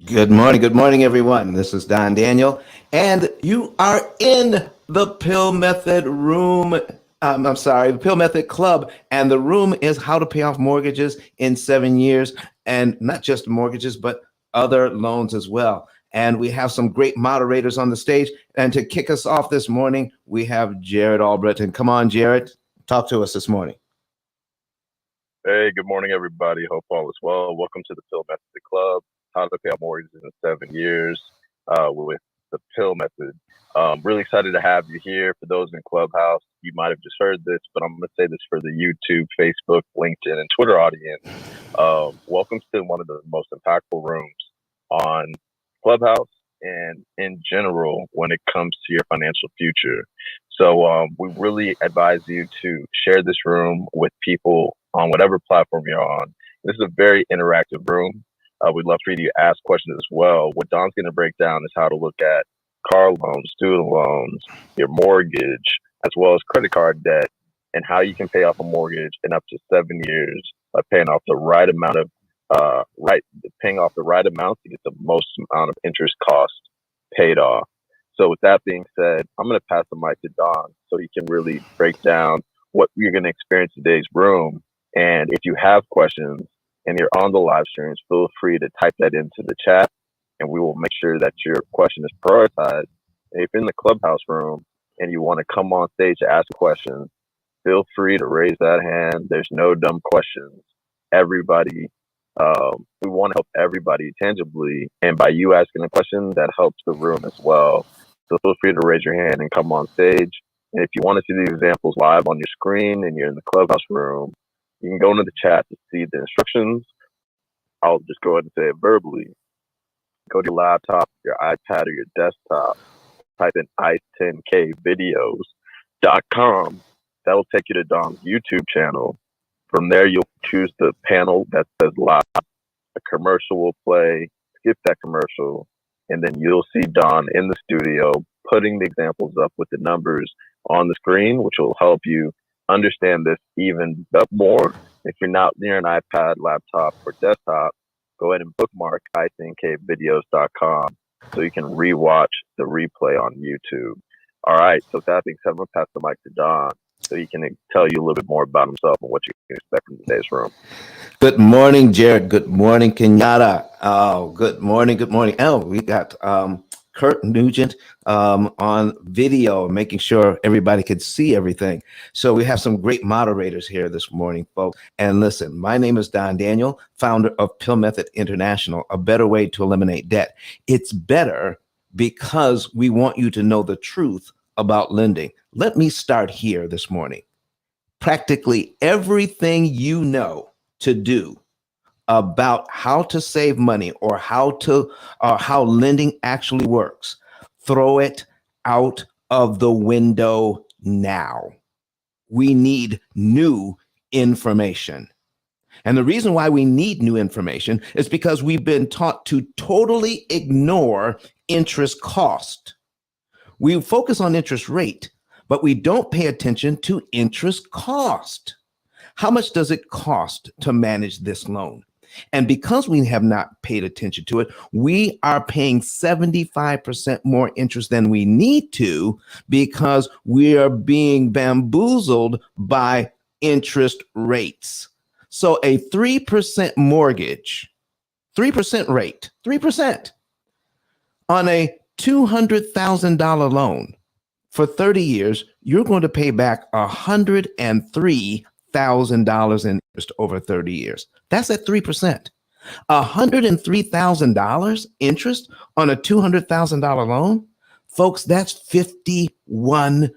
Good morning, everyone. This is Don Daniel, and you are in the Pill Method room. I'm sorry, the Pill Method Club, and the room is how to pay off mortgages in 7 years, and not just mortgages, but other loans as well. And we have some great moderators on the stage. And to kick us off this morning, we have Jared Albrecht. And come on, Jared, talk to us this morning. Hey, good morning, everybody. Hope all is well. Welcome to the P.I.L.L Method Club, how to pay off mortgages in 7 years with the P.I.L.L Method. Really excited to have you here. For those in Clubhouse, you might have just heard this, but I'm going to say this for the YouTube, Facebook, LinkedIn, and Twitter audience. Welcome to one of the most impactful rooms on Clubhouse and in general when it comes to your financial future. So we really advise you to share this room with people on whatever platform you're on. This is a very interactive room. We'd love for you to ask questions as well. What Don's going to break down is how to look at car loans, student loans, your mortgage, as well as credit card debt, and how you can pay off a mortgage in up to 7 years by paying off the right amount of paying off the right amount to get the most amount of interest cost paid off. So with that being said, I'm going to pass the mic to Don so he can really break down what you're going to experience in today's room. And if you have questions and you're on the live streams, feel free to type that into the chat and we will make sure that your question is prioritized. And if you're in the Clubhouse room and you want to come on stage to ask questions, feel free to raise that hand. There's no dumb questions. Everybody, we want to help everybody tangibly. And by you asking a question, that helps the room as well. So feel free to raise your hand and come on stage. And if you want to see the examples live on your screen and you're in the Clubhouse room, you can go into the chat to see the instructions. I'll just go ahead and say it verbally. Go to your laptop, your iPad, or your desktop. Type in i10kvideos.com. That will take you to Don's YouTube channel. From there, you'll choose the panel that says live. A commercial will play. Skip that commercial. And then you'll see Don in the studio putting the examples up with the numbers on the screen, which will help you understand this even more. If you're not near an iPad, laptop, or desktop, go ahead and bookmark i10kvideos.com so you can rewatch the replay on YouTube. All right, so with that being said, I'm going to pass the mic to Don so he can tell you a little bit more about himself and what you can expect from today's room. Good morning, Jared. Good morning, Kenyatta. Oh, good morning. Good morning. Oh, we got Kurt Nugent on video, making sure everybody could see everything. So we have some great moderators here this morning, folks. And listen, my name is Don Daniel, founder of P.I.L.L Method International, a better way to eliminate debt. It's better because we want you to know the truth about lending. Let me start here this morning. Practically everything you know to do about how to save money or how lending actually works, throw it out of the window now. We need new information. And the reason why we need new information is because we've been taught to totally ignore interest cost. We focus on interest rate, but we don't pay attention to interest cost. How much does it cost to manage this loan? And because we have not paid attention to it, we are paying 75% more interest than we need to because we are being bamboozled by interest rates. So a 3% mortgage, 3% rate, 3% on a $200,000 loan for 30 years, you're going to pay back $103,000 in interest over 30 years. That's at 3%. $103,000 interest on a $200,000 loan, folks, that's 51%.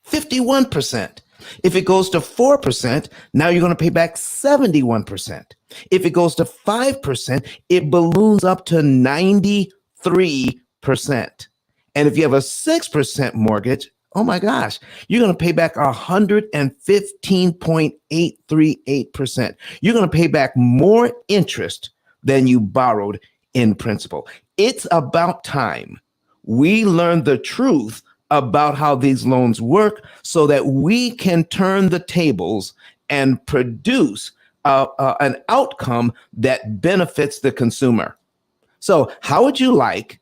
51%. If it goes to 4%, now you're going to pay back 71%. If it goes to 5%, it balloons up to 93%. And if you have a 6% mortgage, oh my gosh, you're going to pay back 115.838%. You're going to pay back more interest than you borrowed in principal. It's about time we learn the truth about how these loans work so that we can turn the tables and produce an outcome that benefits the consumer. So how would you like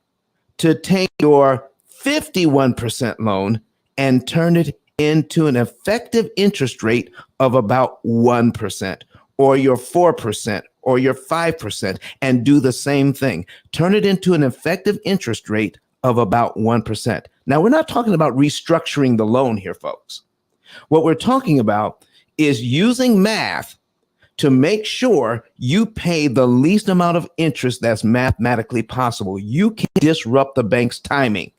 to take your 51% loan and turn it into an effective interest rate of about 1%, or your 4%, or your 5%, and do the same thing? Turn it into an effective interest rate of about 1%. Now, we're not talking about restructuring the loan here, folks. What we're talking about is using math to make sure you pay the least amount of interest that's mathematically possible. You can disrupt the bank's timing,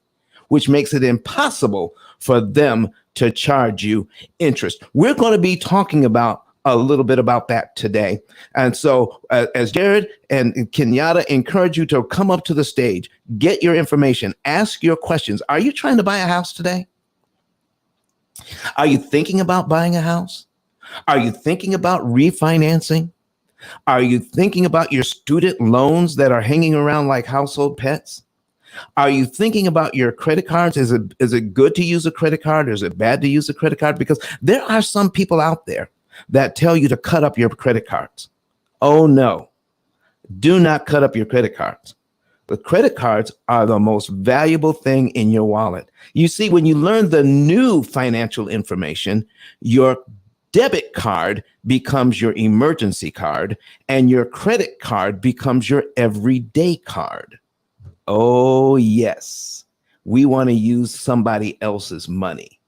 which makes it impossible for them to charge you interest. We're going to be talking about a little bit about that today. And so as Jared and Kenyatta encourage you to come up to the stage, get your information, ask your questions. Are you trying to buy a house today? Are you thinking about buying a house? Are you thinking about refinancing? Are you thinking about your student loans that are hanging around like household pets? Are you thinking about your credit cards? Is it good to use a credit card, or is it bad to use a credit card? Because there are some people out there that tell you to cut up your credit cards. Oh no, do not cut up your credit cards. The credit cards are the most valuable thing in your wallet. You see, when you learn the new financial information, your debit card becomes your emergency card, and your credit card becomes your everyday card. Oh, yes. We want to use somebody else's money.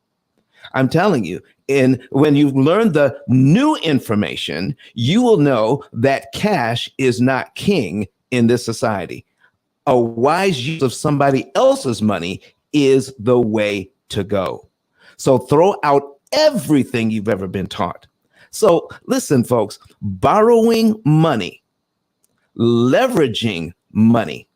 I'm telling you, when you learn the new information, you will know that cash is not king in this society. A wise use of somebody else's money is the way to go. So throw out everything you've ever been taught. So listen, folks, borrowing money, leveraging money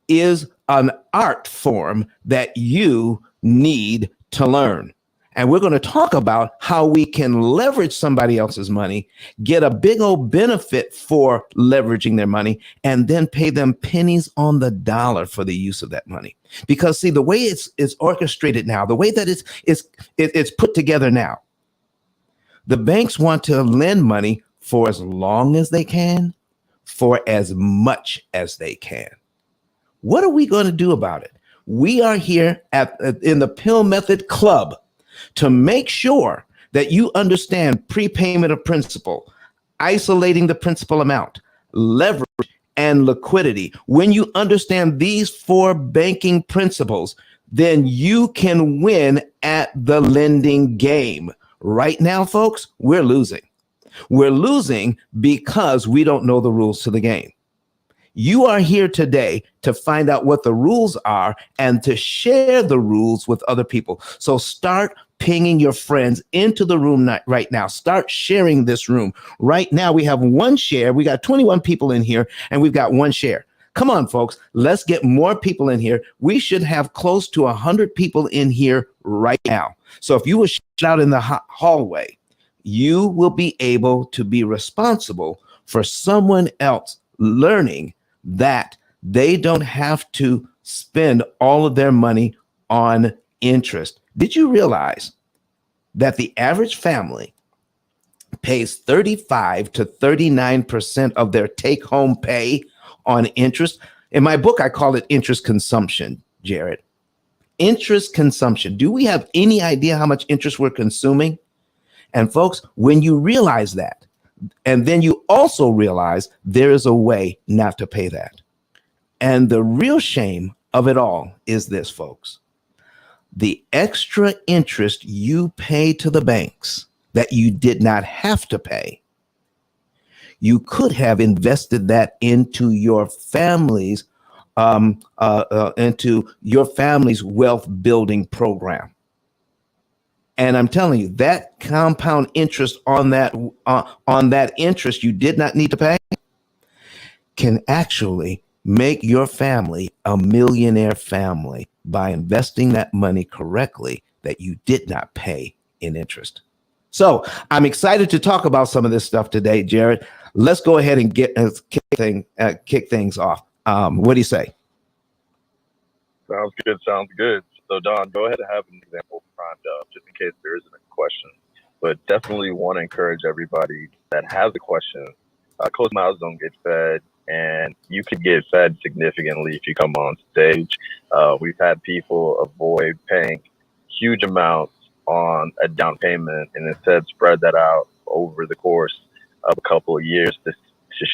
is an art form that you need to learn. And we're going to talk about how we can leverage somebody else's money, get a big old benefit for leveraging their money, and then pay them pennies on the dollar for the use of that money. Because see, the way it's orchestrated now, the way that it's put together now, the banks want to lend money for as long as they can, for as much as they can. What are we going to do about it? We are here in the P.I.L.L Method Club to make sure that you understand prepayment of principal, isolating the principal amount, leverage, and liquidity. When you understand these 4 banking principles, then you can win at the lending game. Right now, folks, we're losing. We're losing because we don't know the rules to the game. You are here today to find out what the rules are and to share the rules with other people. So start pinging your friends into the room right now. Start sharing this room. Right now, we have 1 share. We got 21 people in here, and we've got 1 share. Come on, folks. Let's get more people in here. We should have close to 100 people in here right now. So if you were out in the hallway, you will be able to be responsible for someone else learning that they don't have to spend all of their money on interest. Did you realize that the average family pays 35 to 39% of their take-home pay on interest? In my book, I call it interest consumption, Jared. Interest consumption. Do we have any idea how much interest we're consuming? And folks, when you realize that, and then you also realize there is a way not to pay that. And the real shame of it all is this, folks. The extra interest you pay to the banks that you did not have to pay, you could have invested that into your family's wealth building program. And I'm telling you, that compound interest on that interest you did not need to pay can actually make your family a millionaire family by investing that money correctly that you did not pay in interest. So I'm excited to talk about some of this stuff today, Jared. Let's go ahead and kick things off. What do you say? Sounds good. Sounds good. So Don, go ahead and have an example primed up just in case there isn't a question. But definitely want to encourage everybody that has a question, closed mouths don't get fed, and you could get fed significantly if you come on stage. We've had people avoid paying huge amounts on a down payment and instead spread that out over the course of a couple of years to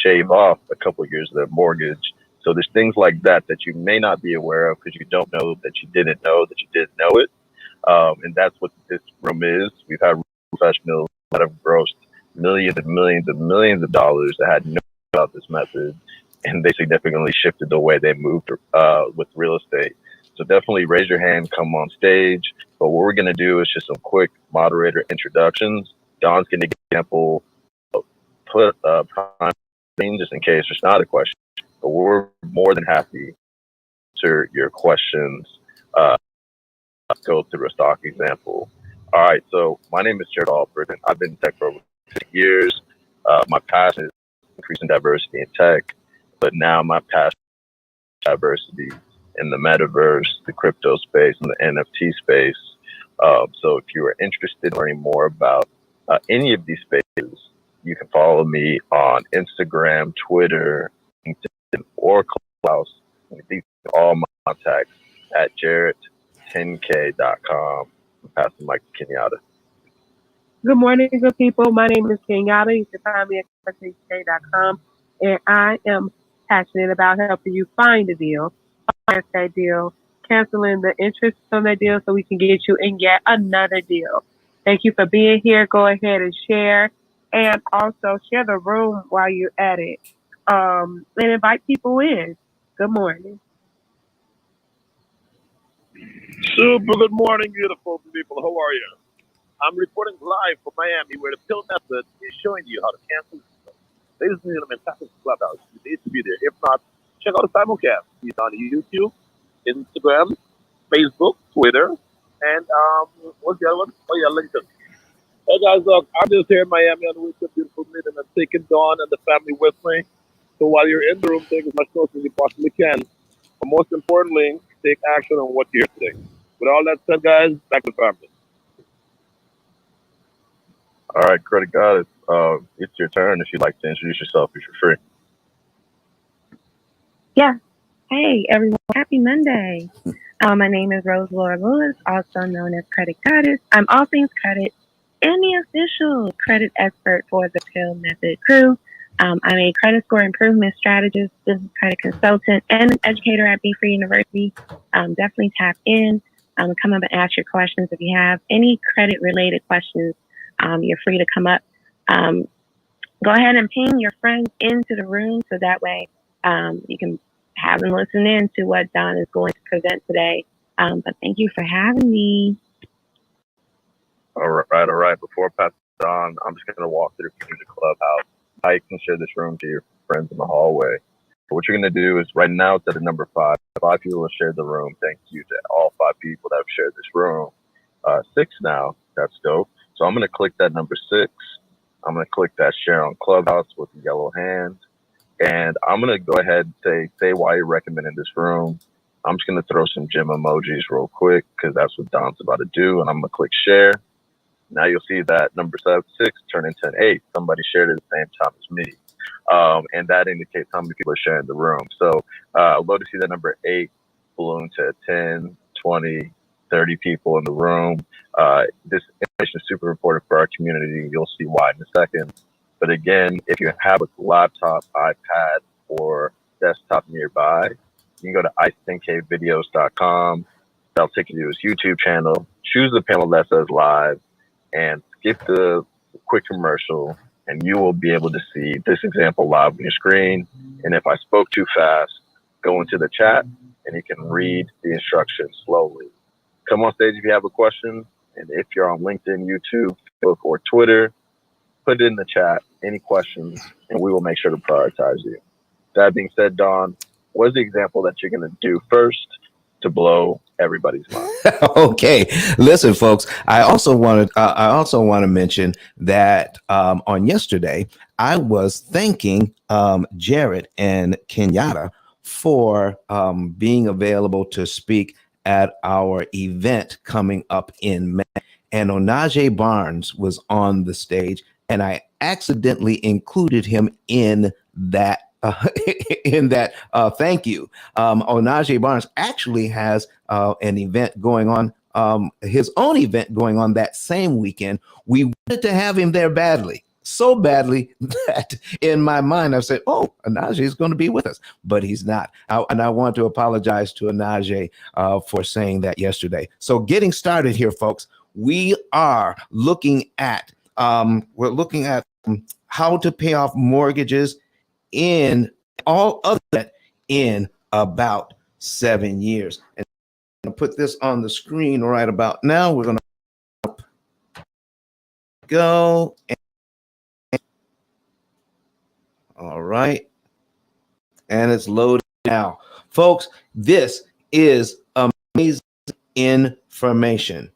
shave off a couple of years of their mortgage. So there's things like that that you may not be aware of because you don't know that you didn't know that you didn't know it. And that's what this room is. We've had professionals that have grossed millions and millions and millions of dollars that had no about this method, and they significantly shifted the way they moved with real estate. So definitely raise your hand, come on stage. But what we're going to do is just some quick moderator introductions. Don's going to give an example, put prime just in case there's not a question. But we're more than happy to answer your questions. Let's go through a stock example. All right, so my name is Jared Alford, and I've been in tech for over 6 years. My passion is increasing diversity in tech, but now my passion is diversity in the metaverse, the crypto space, and the NFT space. So if you are interested in learning more about any of these spaces, you can follow me on Instagram, Twitter, LinkedIn, or Clubhouse. These are all my contacts at Jarrett10k.com. I'm passing the mic to Kenyatta. Good morning, good people. My name is Kenyatta. You can find me at Jarrett10k.com, and I am passionate about helping you find a deal, finance that deal, canceling the interest on that deal so we can get you in yet another deal. Thank you for being here. Go ahead and share, and also share the room while you're at it, and invite people in. Good morning. Super good morning, beautiful people. How are you? I'm reporting live from Miami where the P.I.L.L method is showing you how to cancel. Ladies and gentlemen, tap into Clubhouse. You need to be there. If not, check out the simulcast. It's on YouTube, Instagram, Facebook, Twitter, and what's the other one? Oh yeah, LinkedIn. Hey guys, look, I'm just here in Miami on the way to a beautiful meeting. I'm taking Dawn and the family with me. So while you're in the room, take as much notes as you possibly can. But most importantly, take action on what you're today. With all that said, guys, back to the family. All right, Credit God, it's your turn if you'd like to introduce yourself if you're free. Yeah. Hey, everyone. Happy Monday. My name is Rose Laura Lewis, also known as Credit Goddess. I'm all things credit and the official credit expert for the P.I.L.L Method crew. I'm a credit score improvement strategist, business credit consultant, and an educator at Be Free University. Definitely tap in. Come up and ask your questions if you have any credit-related questions. You're free to come up. Go ahead and ping your friends into the room so that way you can have them listen in to what Don is going to present today. But thank you for having me. All right. Before I pass it on, I'm just going to walk through the Clubhouse. How you can share this room to your friends in the hallway. So what you're going to do is right now it's at a number 5. 5 people have shared the room. Thank you to all 5 people that have shared this room. 6 now. That's dope. So I'm going to click that number 6. I'm going to click that share on Clubhouse with the yellow hand. And I'm going to go ahead and say why you're recommending this room. I'm just going to throw some gem emojis real quick because that's what Don's about to do. And I'm going to click share. Now you'll see that number 6 turn into an 8. Somebody shared it at the same time as me. And that indicates how many people are sharing the room. So I'd love to see that number 8 balloon to 10, 20, 30 people in the room. This information is super important for our community. You'll see why in a second. But again, if you have a laptop, iPad, or desktop nearby, you can go to ice10kvideos.com. That'll take you to his YouTube channel. Choose the panel that says live and skip the quick commercial, and you will be able to see this example live on your screen. And if I spoke too fast, go into the chat and you can read the instructions slowly. Come on stage if you have a question. And if you're on LinkedIn, YouTube, Facebook, or Twitter, put it in the chat, any questions, and we will make sure to prioritize you. That being said, Don, what is the example that you're going to do first to blow everybody's mind? Okay, listen, folks. I also want to mention that on yesterday I was thanking Jarrett and Kenyatta for being available to speak at our event coming up in May. And Onaje Barnes was on the stage and I accidentally included him in that in that thank you. Onaje Barnes actually has an event going on, his own event going on that same weekend. We wanted to have him there badly, so badly that in my mind I said, "Oh, Onaje is going to be with us," but he's not. And I want to apologize to Onaje for saying that yesterday. So, getting started here, folks. We are looking at how to pay off mortgages in all other debt in about 7 years. And I'm going to put this on the screen right about now. We're going to go. All right. And it's loaded now. Folks, this is amazing information.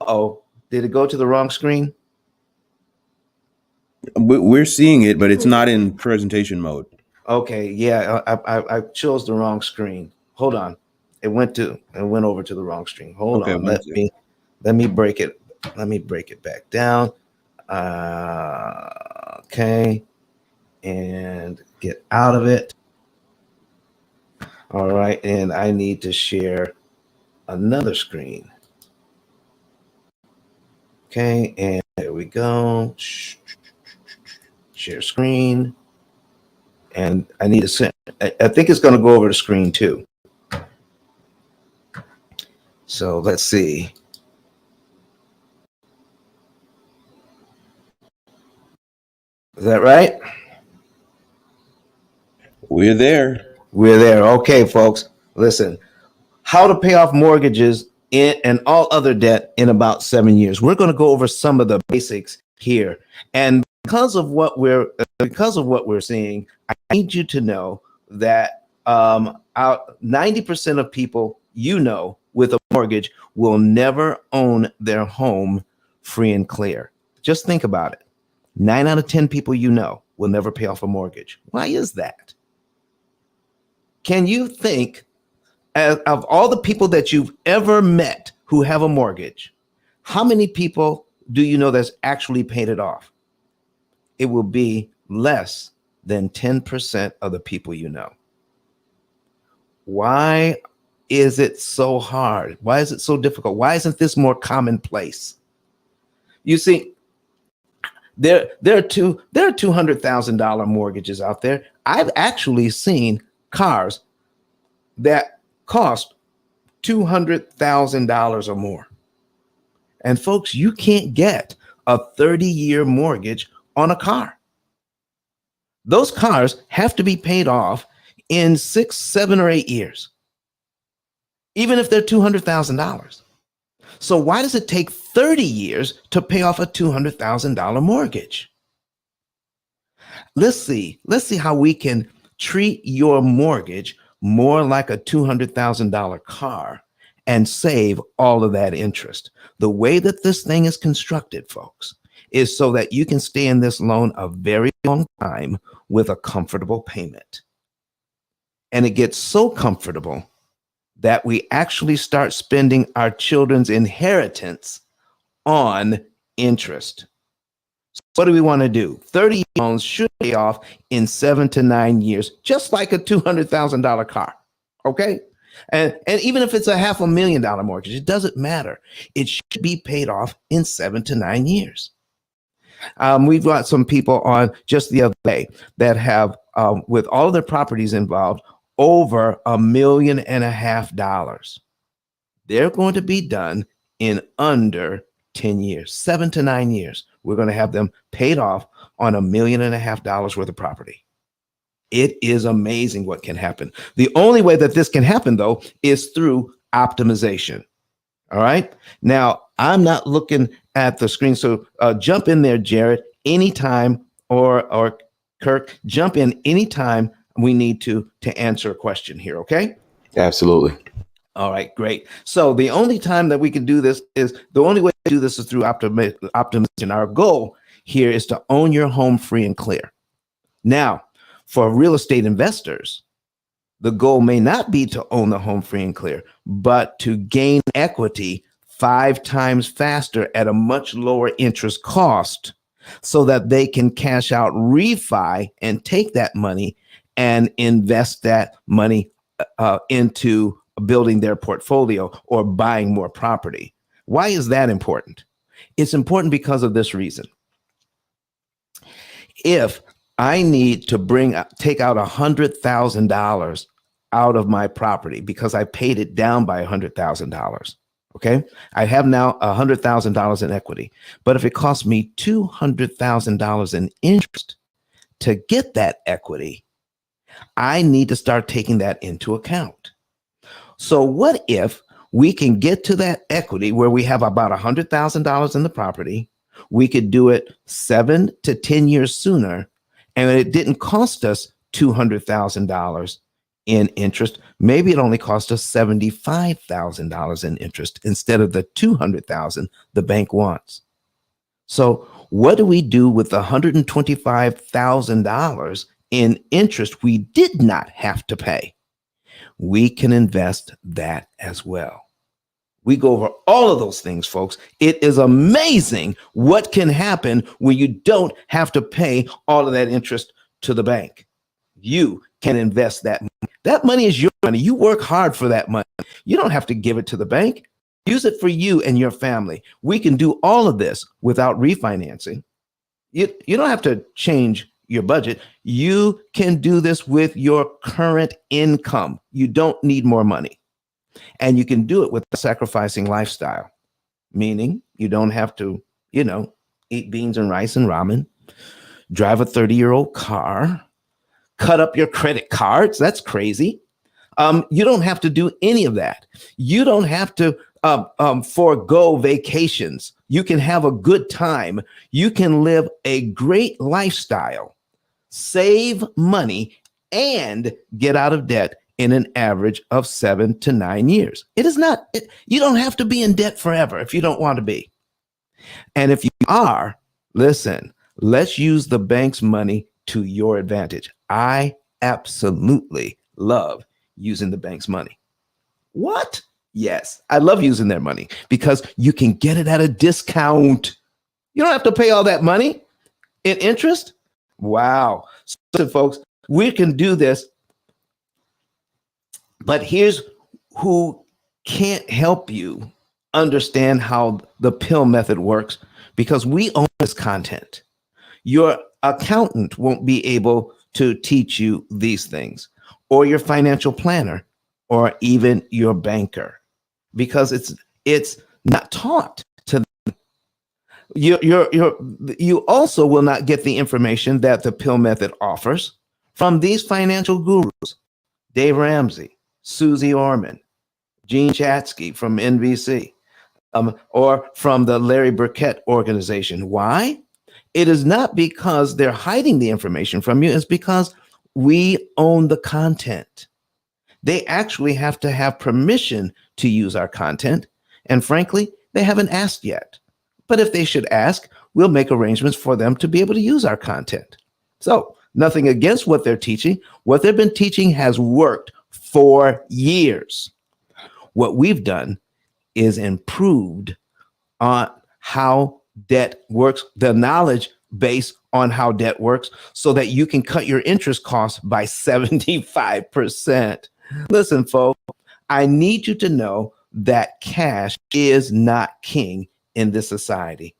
Oh, did it go to the wrong screen? We're seeing it, but it's not in presentation mode. Okay, yeah, I chose the wrong screen. Hold on, it went over to the wrong screen. Hold on, let me break it. Let me break it back down. Okay, and get out of it. All right, and I need to share another screen. Okay, and there we go. Share screen. And I need to send, I think it's going to go over the screen too. So let's see. Is that right? We're there. We're there. Okay, folks, listen. How to pay off mortgages and all other debt in about 7 years. We're going to go over some of the basics here. And because of what we're seeing, I need you to know that 90% of people with a mortgage will never own their home free and clear. Just think about it. 9 out of 10 people will never pay off a mortgage. Why is that? Can you think of all the people that you've ever met who have a mortgage, how many people do you know that's actually paid it off? It will be less than 10% of the people you know. Why is it so hard? Why is it so difficult? Why isn't this more commonplace? You see, there are $200,000 mortgages out there. I've actually seen cars that cost $200,000 or more. And folks, you can't get a 30-year mortgage on a car. Those cars have to be paid off in 6, 7, or 8 years, even if they're $200,000. So why does it take 30 years to pay off a $200,000 mortgage? Let's see how we can treat your mortgage more like a $200,000 car and save all of that interest. The way that this thing is constructed, folks, is so that you can stay in this loan a very long time with a comfortable payment. And it gets so comfortable that we actually start spending our children's inheritance on interest. So what do we want to do? 30 loans should pay off in 7 to 9 years, just like a $200,000 car. Okay? And even if it's a $500,000 mortgage, it doesn't matter. It should be paid off in 7 to 9 years. We've got some people on just the other day that have, with all of their properties involved, over $1.5 million. They're going to be done in under 10 years, 7 to 9 years. We're going to have them paid off on $1.5 million worth of property. It is amazing what can happen. The only way that this can happen, though, is through optimization. All right. Now, I'm not looking at the screen, so jump in there, Jared, anytime, or Kirk, jump in anytime we need to answer a question here. Okay. Absolutely. All right, great. So the only time that we can do this is through optimization. Our goal here is to own your home free and clear. Now, for real estate investors, the goal may not be to own the home free and clear, but to gain equity 5 times faster at a much lower interest cost so that they can cash out, refi, and take that money and invest that money into building their portfolio or buying more property. Why is that important? It's important because of this reason. If I need to take out $100,000 out of my property because I paid it down by $100,000, okay? I have now $100,000 in equity, but if it costs me $200,000 in interest to get that equity, I need to start taking that into account. So what if we can get to that equity where we have about $100,000 in the property? We could do it 7 to 10 years sooner, and it didn't cost us $200,000 in interest. Maybe it only cost us $75,000 in interest instead of the $200,000 the bank wants. So what do we do with the $125,000 in interest we did not have to pay? We can invest that as well. We go over all of those things, folks. It is amazing what can happen when you don't have to pay all of that interest to the bank. You can invest that money. That money is your money. You work hard for that money. You don't have to give it to the bank. Use it for you and your family. We can do all of this without refinancing. You don't have to change your budget. You can do this with your current income. You don't need more money. And you can do it with a sacrificing lifestyle, meaning you don't have to, eat beans and rice and ramen, drive a 30-year-old car, cut up your credit cards. That's crazy. You don't have to do any of that. You don't have to forego vacations. You can have a good time. You can live a great lifestyle, save money, and get out of debt in an average of 7 to 9 years. You don't have to be in debt forever if you don't want to be. And if you are, listen, let's use the bank's money to your advantage. I absolutely love using the bank's money. What? Yes, I love using their money because you can get it at a discount. You don't have to pay all that money in interest. Wow. So, folks, we can do this. But here's who can't help you understand how the P.I.L.L method works, because we own this content. Your accountant won't be able to teach you these things, or your financial planner, or even your banker, because it's not taught to them. You also will not get the information that the P.I.L.L method offers from these financial gurus, Dave Ramsey, Susie Orman, Gene Chatsky from NBC, or from the Larry Burkett organization. Why? It is not because they're hiding the information from you. It's because we own the content. They actually have to have permission to use our content. And frankly, they haven't asked yet. But if they should ask, we'll make arrangements for them to be able to use our content. So nothing against what they're teaching. What they've been teaching has worked for years. What we've done is improved on how debt works, the knowledge base on how debt works, so that you can cut your interest costs by 75%. Listen, folks, I need you to know that cash is not king in this society.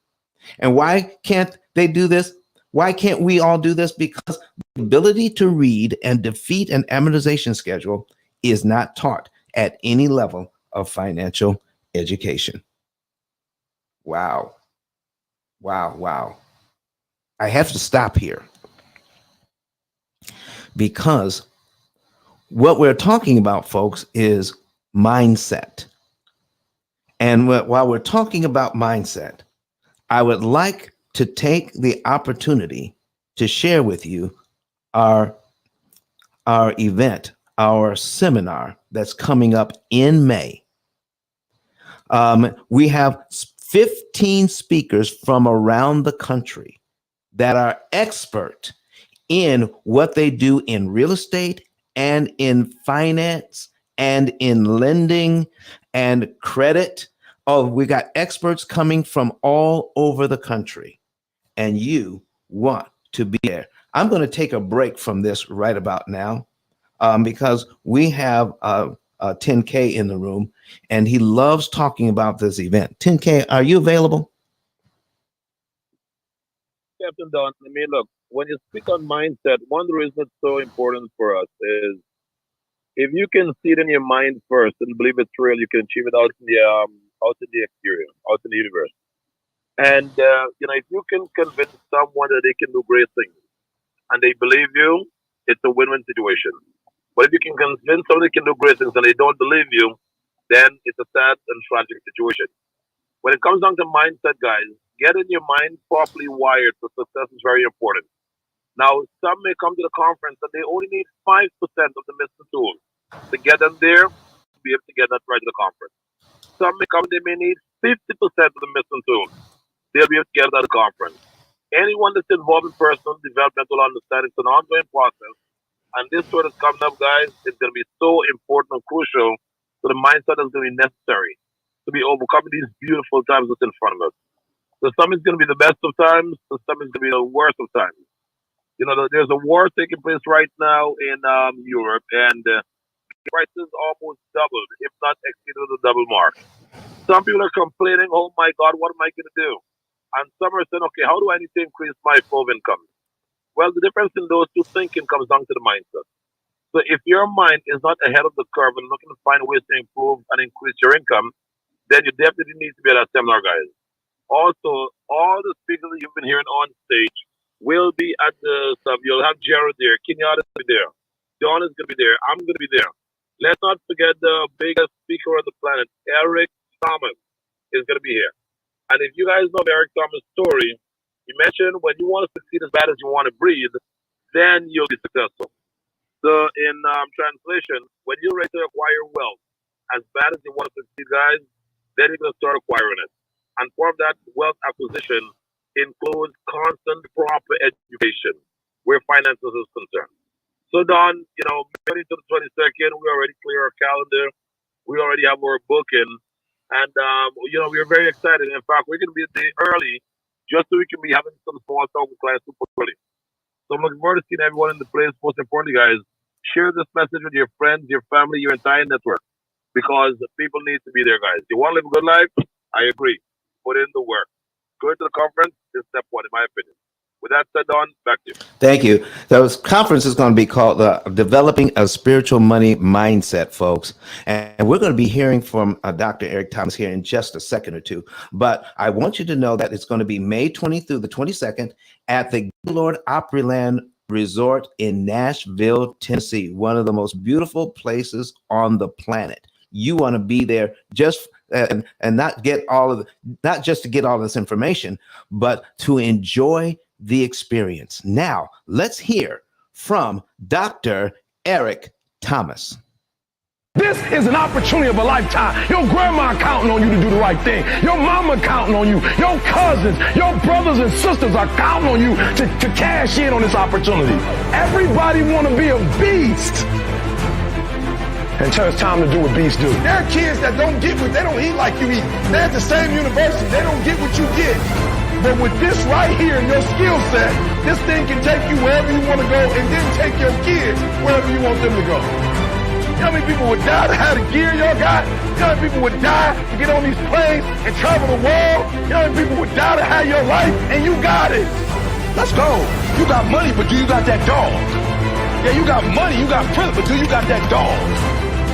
And why can't they do this? Why can't we all do this? Because the ability to read and defeat an amortization schedule is not taught at any level of financial education. Wow. Wow, wow. I have to stop here because what we're talking about, folks, is mindset. And while we're talking about mindset, I would like to take the opportunity to share with you our event, our seminar that's coming up in May. We have 15 speakers from around the country that are expert in what they do in real estate and in finance and in lending and credit. Oh, we got experts coming from all over the country, and you want to be there. I'm going to take a break from this right about now because we have 10K in the room, and he loves talking about this event. 10K, are you available? Captain Don, I mean, look, when you speak on mindset, one of the reasons it's so important for us is if you can see it in your mind first and believe it's real, you can achieve it out in the exterior, out in the universe. And if you can convince someone that they can do great things and they believe you, it's a win-win situation. But if you can convince someone they can do great things and they don't believe you, then it's a sad and tragic situation. When it comes down to mindset, guys, getting your mind properly wired for success is very important. Now, some may come to the conference and they only need 5% of the missing tools to get them there to be able to get that right to the conference. Some may come, they may need 50% of the missing tools. They'll be able to get it at the conference. Anyone that's involved in personal development will understand it's an ongoing process. And this tour that's coming up, guys, is going to be so important and crucial to the mindset that's going to be necessary to be overcoming these beautiful times that's in front of us. So some is going to be the best of times, so some is going to be the worst of times. You know, there's a war taking place right now in Europe, and prices almost doubled, if not exceeded the double mark. Some people are complaining, oh my God, what am I going to do? And some are saying, okay, how do I need to increase my flow of income? Well, the difference in those two thinking comes down to the mindset. So if your mind is not ahead of the curve and looking to find ways to improve and increase your income, then you definitely need to be at that seminar, guys. Also, all the speakers that you've been hearing on stage will be at the stuff. You'll have Jared there, Kenyatta will be there, John is going to be there, I'm going to be there. Let's not forget the biggest speaker on the planet, Eric Thomas, is going to be here. And if you guys know Eric Thomas' story, he mentioned when you want to succeed as bad as you want to breathe, then you'll be successful. So in translation, when you're ready to acquire wealth, as bad as you want to succeed, guys, then you're going to start acquiring it. And part of that wealth acquisition includes constant proper education where finances is concerned. So Don, ready to the 22nd, we already clear our calendar. We already have our booking. And, we're very excited. In fact, we're going to be a day early just so we can be having some small talk with clients super early. So I'm looking forward to seeing everyone in the place. Most importantly, guys, share this message with your friends, your family, your entire network, because people need to be there, guys. You want to live a good life? I agree. Put in the work. Going to the conference is step one, in my opinion. With that said, Don, back to you. Thank you. This conference is going to be called Developing a Spiritual Money Mindset, folks. And we're going to be hearing from Dr. Eric Thomas here in just a second or two. But I want you to know that it's going to be May 20th through the 22nd at the Gaylord Opryland Resort in Nashville, Tennessee, one of the most beautiful places on the planet. You want to be there just and not just to get all this information, but to enjoy the experience. Now, let's hear from Dr. Eric Thomas. This is an opportunity of a lifetime. Your grandma counting on you to do the right thing. Your mama counting on you. Your cousins, your brothers and sisters are counting on you to cash in on this opportunity. Everybody want to be a beast until it's time to do what beasts do. There are kids that don't eat like you eat. They're at the same university. They don't get what you get. But with this right here, your skill set, this thing can take you wherever you want to go and then take your kids wherever you want them to go. You know how many people would die to have the gear y'all got? You know how many people would die to get on these planes and travel the world? You know how many people would die to have your life? And you got it. Let's go. You got money, but do you got that dog? Yeah, you got money, you got privilege, but do you got that dog?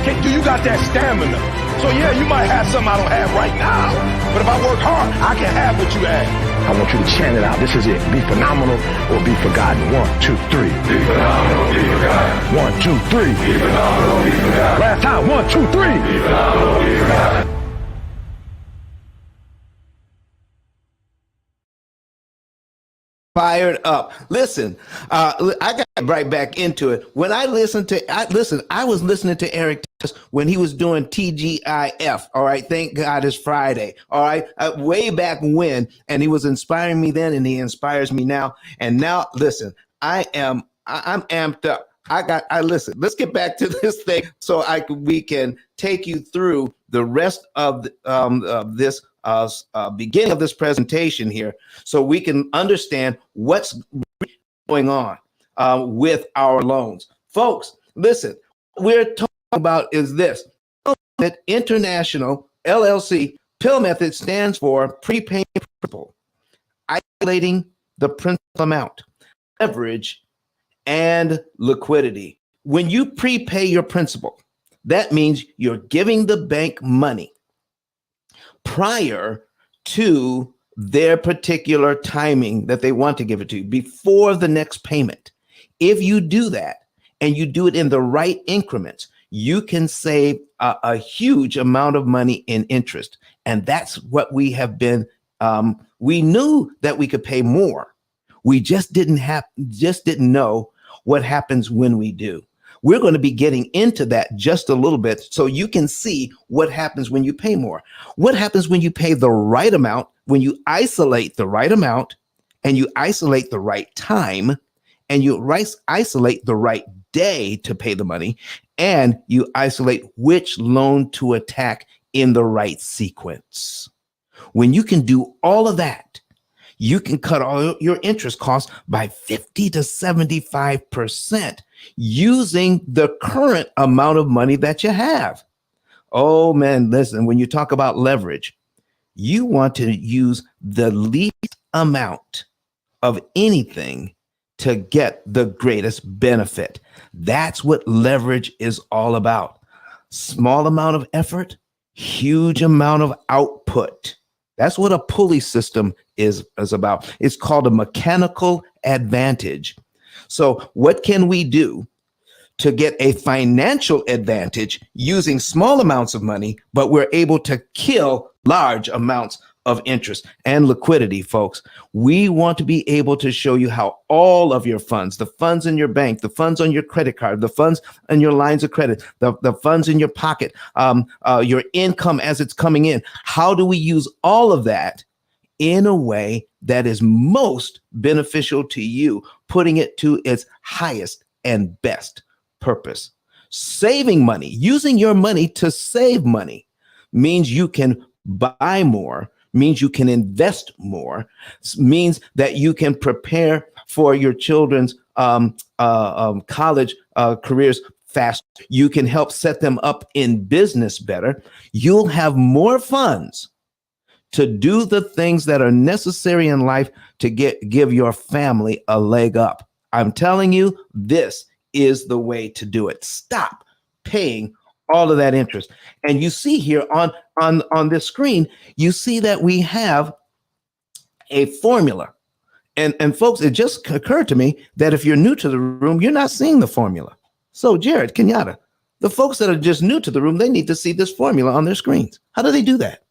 Do you got that stamina? So yeah, you might have something I don't have right now, but if I work hard, I can have what you have. I want you to chant it out. This is it. Be phenomenal or be forgotten. 1, 2, 3. Be phenomenal, be forgotten. 1, 2, 3. Be phenomenal, be forgotten. Last time. 1, 2, 3. Be phenomenal, be forgotten. Fired up. Listen, I got right back into it. When I listened to, I was listening to Eric when he was doing TGIF. All right. Thank God it's Friday. All right. Way back when, and he was inspiring me then, and he inspires me now. And now, listen, I'm amped up. Listen, let's get back to this thing so we can take you through the rest of this beginning of this presentation here, so we can understand what's going on with our loans. Folks, listen, what we're talking about is this. International LLC P.I.L.L method stands for prepayment principal, isolating the principal amount, leverage, and liquidity. When you prepay your principal, that means you're giving the bank money prior to their particular timing that they want to give it to you, before the next payment. If you do that and you do it in the right increments, you can save a huge amount of money in interest. And that's what we have been, we knew that we could pay more. We just didn't know what happens when we do. We're going to be getting into that just a little bit so you can see what happens when you pay more. What happens when you pay the right amount, when you isolate the right amount and you isolate the right time and you isolate the right day to pay the money, and you isolate which loan to attack in the right sequence. When you can do all of that, you can cut all your interest costs by 50 to 75% using the current amount of money that you have. Oh man, listen, when you talk about leverage, you want to use the least amount of anything to get the greatest benefit. That's what leverage is all about. Small amount of effort, huge amount of output. That's what a pulley system is about. It's called a mechanical advantage. So what can we do to get a financial advantage using small amounts of money, but we're able to kill large amounts of interest and liquidity, folks? We want to be able to show you how all of your funds, the funds in your bank, the funds on your credit card, the funds in your lines of credit, the funds in your pocket, your income as it's coming in, how do we use all of that in a way that is most beneficial to you, putting it to its highest and best purpose? Saving money, using your money to save money, means you can buy more, means you can invest more, means that you can prepare for your children's college careers faster. You can help set them up in business better. You'll have more funds to do the things that are necessary in life to give your family a leg up. I'm telling you, this is the way to do it. Stop paying all of that interest. And you see here on this screen, you see that we have a formula. And folks, it just occurred to me that if you're new to the room, you're not seeing the formula. So Jared, Kenyatta, the folks that are just new to the room, they need to see this formula on their screens. How do they do that?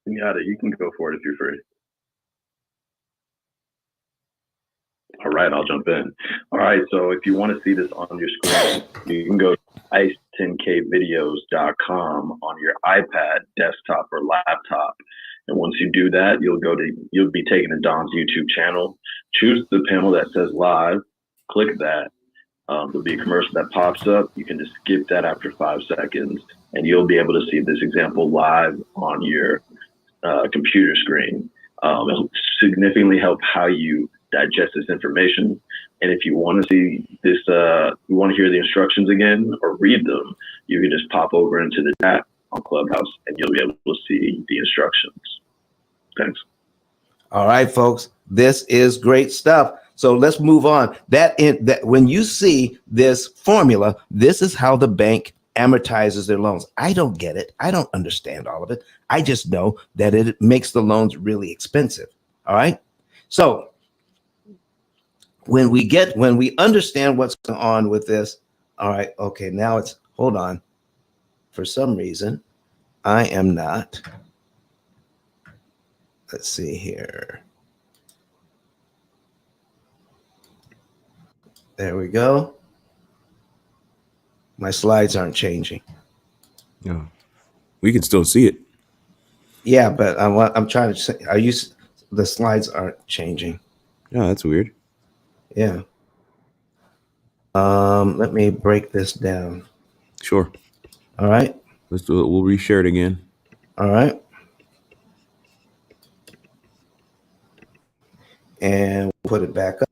Kenyatta, you can go for it if you're free. All right, I'll jump in. All right, so if you want to see this on your screen, you can go to ice10kvideos.com on your iPad, desktop, or laptop. And once you do that, you'll be taken to Don's YouTube channel. Choose the panel that says live, click that. There'll be a commercial that pops up. You can just skip that after 5 seconds, and you'll be able to see this example live on your computer screen. It'll significantly help how you digest this information. And if you want to see this, you want to hear the instructions again or read them, you can just pop over into the chat on Clubhouse and you'll be able to see the instructions. Thanks. All right, folks, this is great stuff. So let's move on. That when you see this formula, this is how the bank amortizes their loans. I don't get it. I don't understand all of it. I just know that it makes the loans really expensive. All right. So when we understand what's going on with this, all right, okay, now hold on. For some reason, I am not. Let's see here. There we go. My slides aren't changing. Yeah, we can still see it. Yeah, but I'm trying to say, the slides aren't changing. Yeah, that's weird. Yeah. Let me break this down. Sure. All right. Let's do it. We'll reshare it again. All right. And we'll put it back up.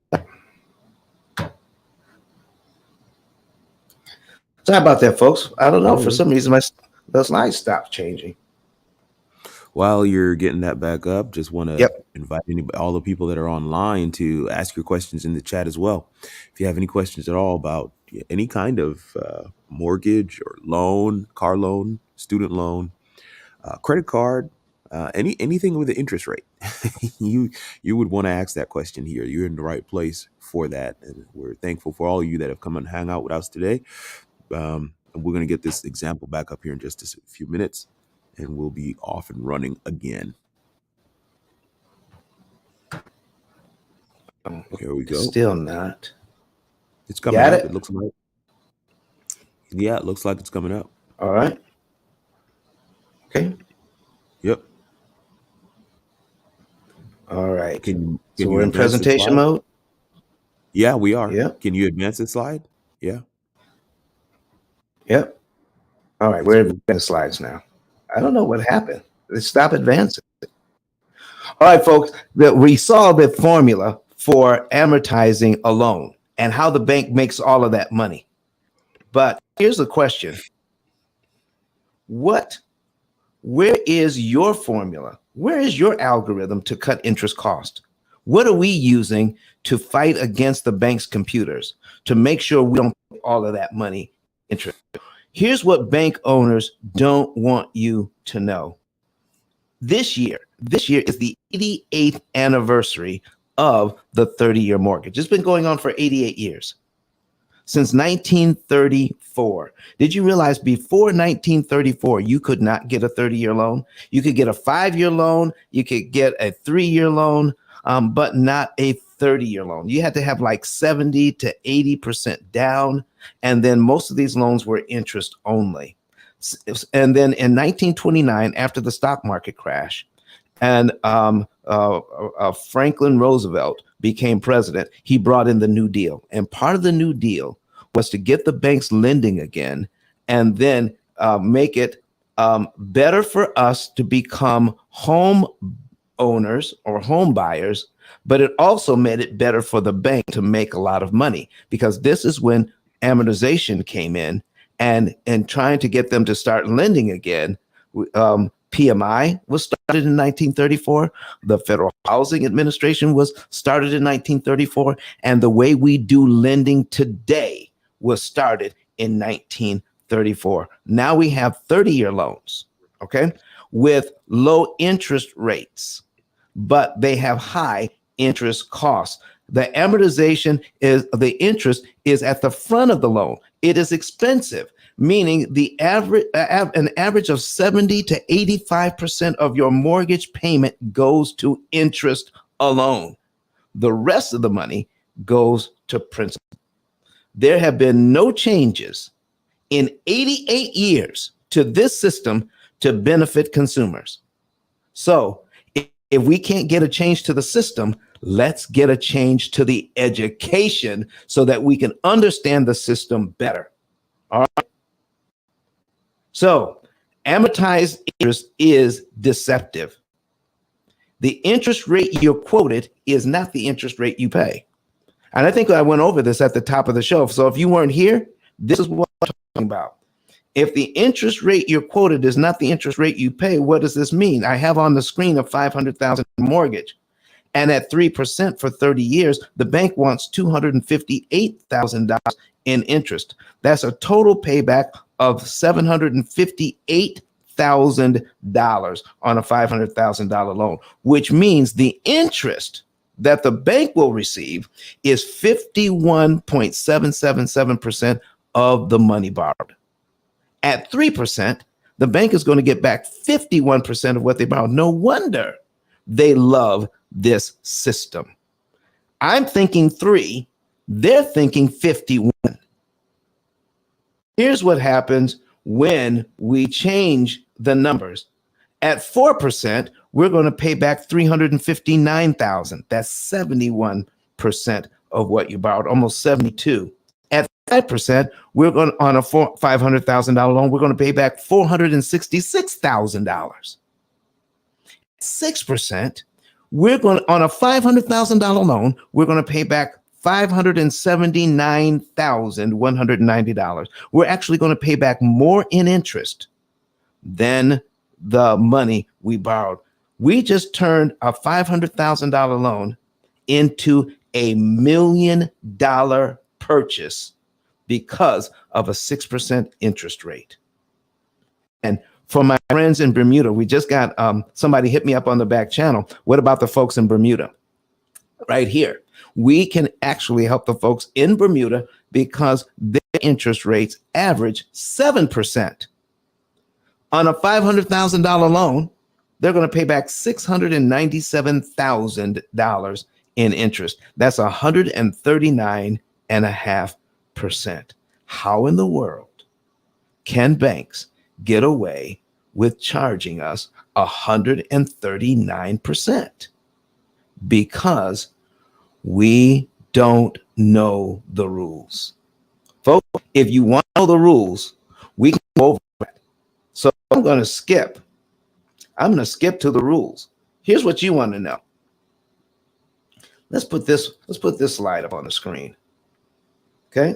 Sorry about that, folks. I don't know. For some reason, the slides stopped changing. While you're getting that back up, just want to Yep. invite all the people that are online to ask your questions in the chat as well. If you have any questions at all about any kind of mortgage or loan, car loan, student loan, credit card, anything with the interest rate, you would want to ask that question here. You're in the right place for that, and we're thankful for all of you that have come and hang out with us today. And we're going to get this example back up here in just a few minutes, and we'll be off and running again. Here we go. Still not. It's coming up. It looks like. Yeah, it looks like it's coming up. All right. Okay. Yep. All right. Can so you we're in presentation mode? Yeah, we are. Yeah. Can you advance the slide? Yeah. Yep. All right. We're in the slides now. I don't know what happened. It stopped advancing. All right, folks. We saw the formula for amortizing a loan and how the bank makes all of that money. But here's the question. Where is your formula? Where is your algorithm to cut interest cost? What are we using to fight against the bank's computers to make sure we don't pay all of that money interest? Here's what bank owners don't want you to know. This year is the 88th anniversary of the 30-year mortgage. It's been going on for 88 years. Since 1934. Did you realize before 1934, you could not get a 30-year loan? You could get a 5-year loan, you could get a 3-year loan, but not a 30-year loan. You had to have like 70 to 80% down. And then most of these loans were interest only. And then in 1929, after the stock market crash, and Franklin Roosevelt became president, he brought in the New Deal. And part of the New Deal was to get the banks lending again and then make it better for us to become home owners or home buyers. But it also made it better for the bank to make a lot of money, because this is when amortization came in and trying to get them to start lending again. PMI was started in 1934. The Federal Housing Administration was started in 1934. And the way we do lending today was started in 1934. Now we have 30-year loans, okay, with low interest rates, but they have high interest costs. The amortization the interest is at the front of the loan. It is expensive, meaning an average of 70 to 85% of your mortgage payment goes to interest alone. The rest of the money goes to principal. There have been no changes in 88 years to this system to benefit consumers. So if we can't get a change to the system, let's get a change to the education so that we can understand the system better. All right. So amortized interest is deceptive. The interest rate you're quoted is not the interest rate you pay. And I think I went over this at the top of the show. So if you weren't here, this is what I'm talking about. If the interest rate you're quoted is not the interest rate you pay, what does this mean? I have on the screen a $500,000 mortgage. And at 3% for 30 years, the bank wants $258,000 in interest. That's a total payback of $758,000 on a $500,000 loan, which means the interest that the bank will receive is 51.777% of the money borrowed. At 3%, the bank is going to get back 51% of what they borrowed. No wonder they love this system. I'm thinking 3, they're thinking 51. Here's what happens when we change the numbers. At 4%, we're going to pay back $359,000. That's 71% of what you borrowed, almost 72. At 5%, we're going on a $500,000 loan, we're going to pay back $466,000. 6%, we're going on a $500,000 loan, we're going to pay back $579,190. We're actually going to pay back more in interest than the money we borrowed. We just turned a $500,000 loan into $1 million purchase because of a 6% interest rate. And for my friends in Bermuda, we just got somebody hit me up on the back channel. What about the folks in Bermuda? Right here, we can actually help the folks in Bermuda because their interest rates average 7%. On a $500,000 loan, they're going to pay back $697,000 in interest. That's 139.5%. How in the world can banks get away with charging us 139%? Because we don't know the rules. Folks, if you want to know the rules, we can go over it. So I'm going to skip to the rules. Here's what you want to know. Let's put this slide up on the screen. Okay?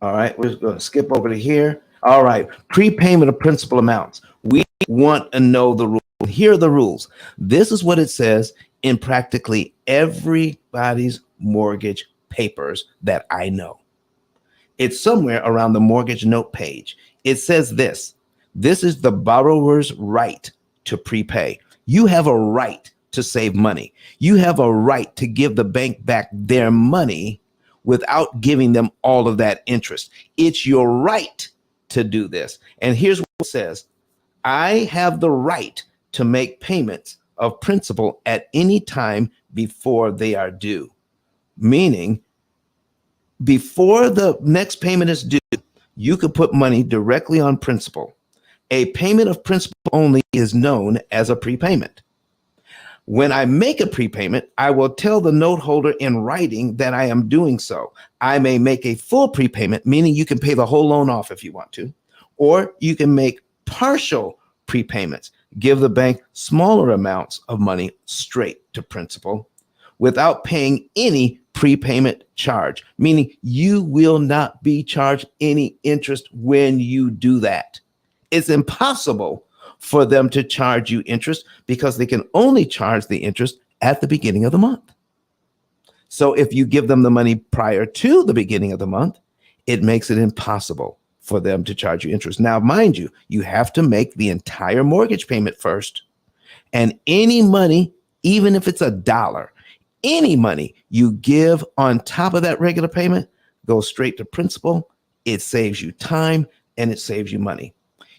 All right, we're going to skip over to here. All right, prepayment of principal amounts. We want to know the rules. Here are the rules. This is what it says in practically everybody's mortgage papers that I know. It's somewhere around the mortgage note page. It says this is the borrower's right to prepay. You have a right to save money. You have a right to give the bank back their money without giving them all of that interest. It's your right to do this. And here's what it says. I have the right to make payments of principal at any time before they are due. Meaning, before the next payment is due, you could put money directly on principal. A payment of principal only is known as a prepayment. When I make a prepayment, I will tell the note holder in writing that I am doing so. I may make a full prepayment, meaning you can pay the whole loan off if you want to, or you can make partial prepayments, give the bank smaller amounts of money straight to principal without paying any prepayment charge, meaning you will not be charged any interest when you do that. It's impossible for them to charge you interest because they can only charge the interest at the beginning of the month. So if you give them the money prior to the beginning of the month, it makes it impossible for them to charge you interest. Now, mind you, you have to make the entire mortgage payment first. And any money, even if it's $1, any money you give on top of that regular payment goes straight to principal. It saves you time and it saves you money.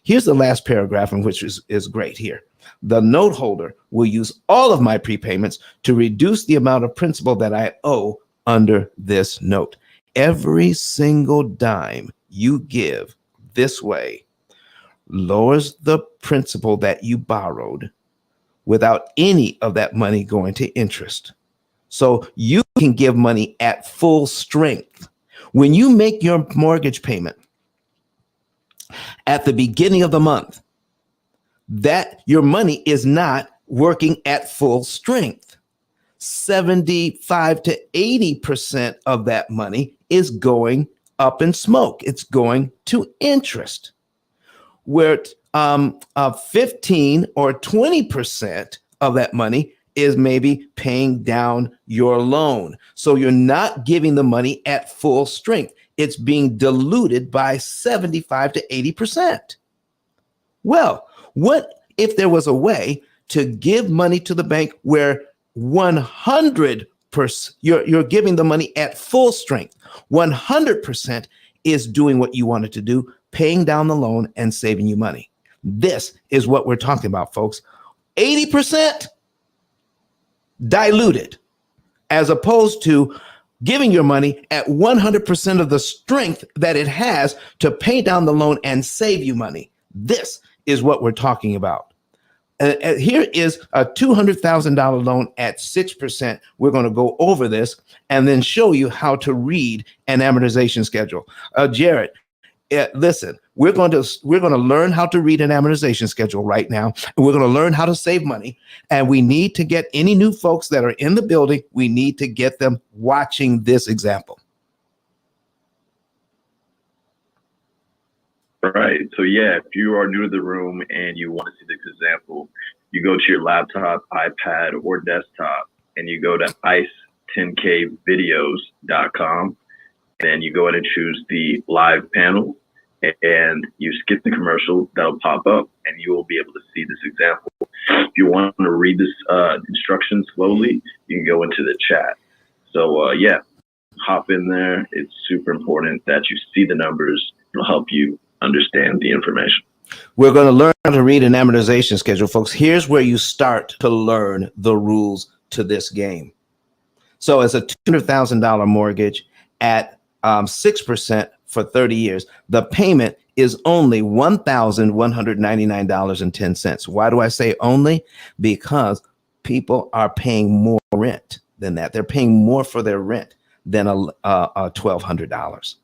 Here's the last paragraph, in which is great here. The note holder will use all of my prepayments to reduce the amount of principal that I owe under this note. Every single dime you give this way lowers the principal that you borrowed without any of that money going to interest. So you can give money at full strength. When you make your mortgage payment at the beginning of the month, that your money is not working at full strength. 75 to 80% of that money is going up in smoke. It's going to interest. Where 15 or 20% of that money is maybe paying down your loan. So you're not giving the money at full strength. It's being diluted by 75 to 80%. Well, what if there was a way to give money to the bank where 100% you're giving the money at full strength? 100% is doing what you wanted to do, paying down the loan and saving you money. This is what we're talking about, folks. 80% diluted, as opposed to giving your money at 100% of the strength that it has to pay down the loan and save you money. This is what we're talking about. Here is a $200,000 loan at 6%. We're going to go over this and then show you how to read an amortization schedule. Jared, listen, we're going to learn how to read an amortization schedule right now. We're going to learn how to save money, and we need to get any new folks that are in the building. We need to get them watching this example. Right. So yeah, if you are new to the room and you want to see this example, you go to your laptop, iPad, or desktop, and you go to ice10kvideos.com, and you go ahead and choose the live panel, and you skip the commercial. That'll pop up, and you will be able to see this example. If you want to read this instruction slowly, you can go into the chat. So yeah, hop in there. It's super important that you see the numbers. It'll help you understand the information. We're going to learn how to read an amortization schedule, folks. Here's where you start to learn the rules to this game. So it's a $200,000 mortgage at 6% for 30 years. The payment is only $1,199.10. Why do I say only? Because people are paying more rent than that. They're paying more for their rent than a $1,200.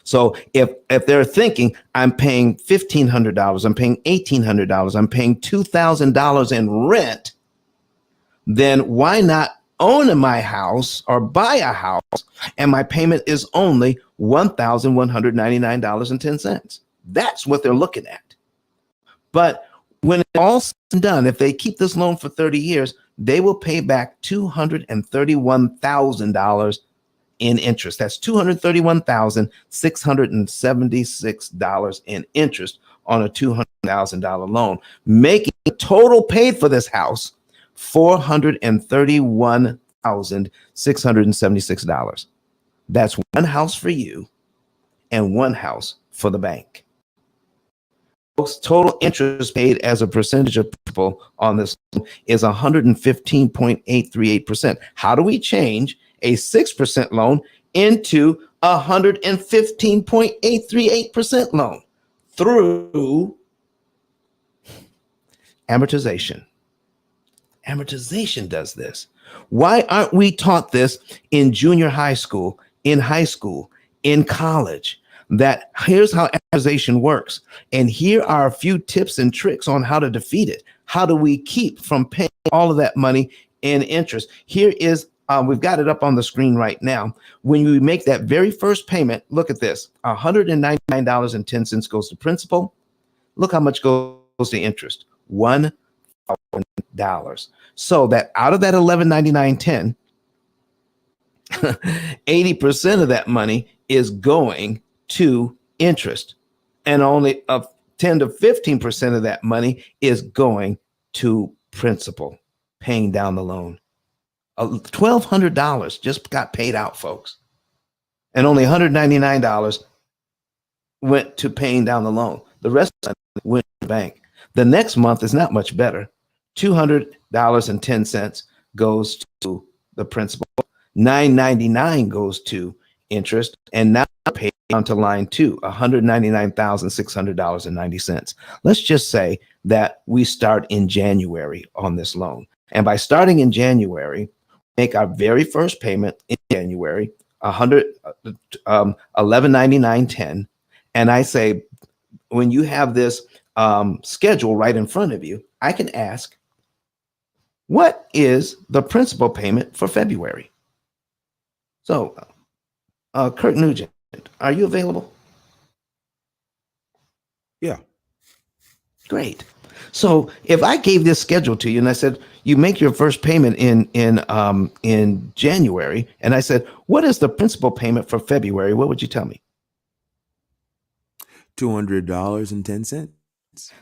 So if they're thinking, I'm paying $1,500, I'm paying $1,800, I'm paying $2,000 in rent, then why not own my house or buy a house and my payment is only $1,199.10? That's what they're looking at. But when it's all said and done, if they keep this loan for 30 years, they will pay back $231,000 in interest. That's $231,676 in interest on a $200,000 loan, making the total paid for this house $431,676. That's one house for you and one house for the bank. Folks, total interest paid as a percentage of principal on this loan is 115.838%. How do we change a 6% loan into 115.838% loan? Through amortization. Amortization does this. Why aren't we taught this in junior high school, in high school, in college? That here's how amortization works. And here are a few tips and tricks on how to defeat it. How do we keep from paying all of that money in interest? Here is we've got it up on the screen right now. When you make that very first payment, look at this. $199.10 goes to principal. Look how much goes to interest. $1,000. So that out of that $1199.10, 80% of that money is going to interest, and only 10 to 15% of that money is going to principal, paying down the loan. $1,200 just got paid out, folks, and only $199 went to paying down the loan. The rest went to the bank. The next month is not much better. $200.10 goes to the principal. $999 goes to interest, and now paid down to line 2, $199,600.90. Let's just say that we start in January on this loan, and by starting in January, make our very first payment in January, $1199.10, and I say, when you have this schedule right in front of you, I can ask, what is the principal payment for February? So, Kurt Nugent, are you available? Yeah. Great. So if I gave this schedule to you and I said, you make your first payment in January, and I said, what is the principal payment for February? What would you tell me? $200.10.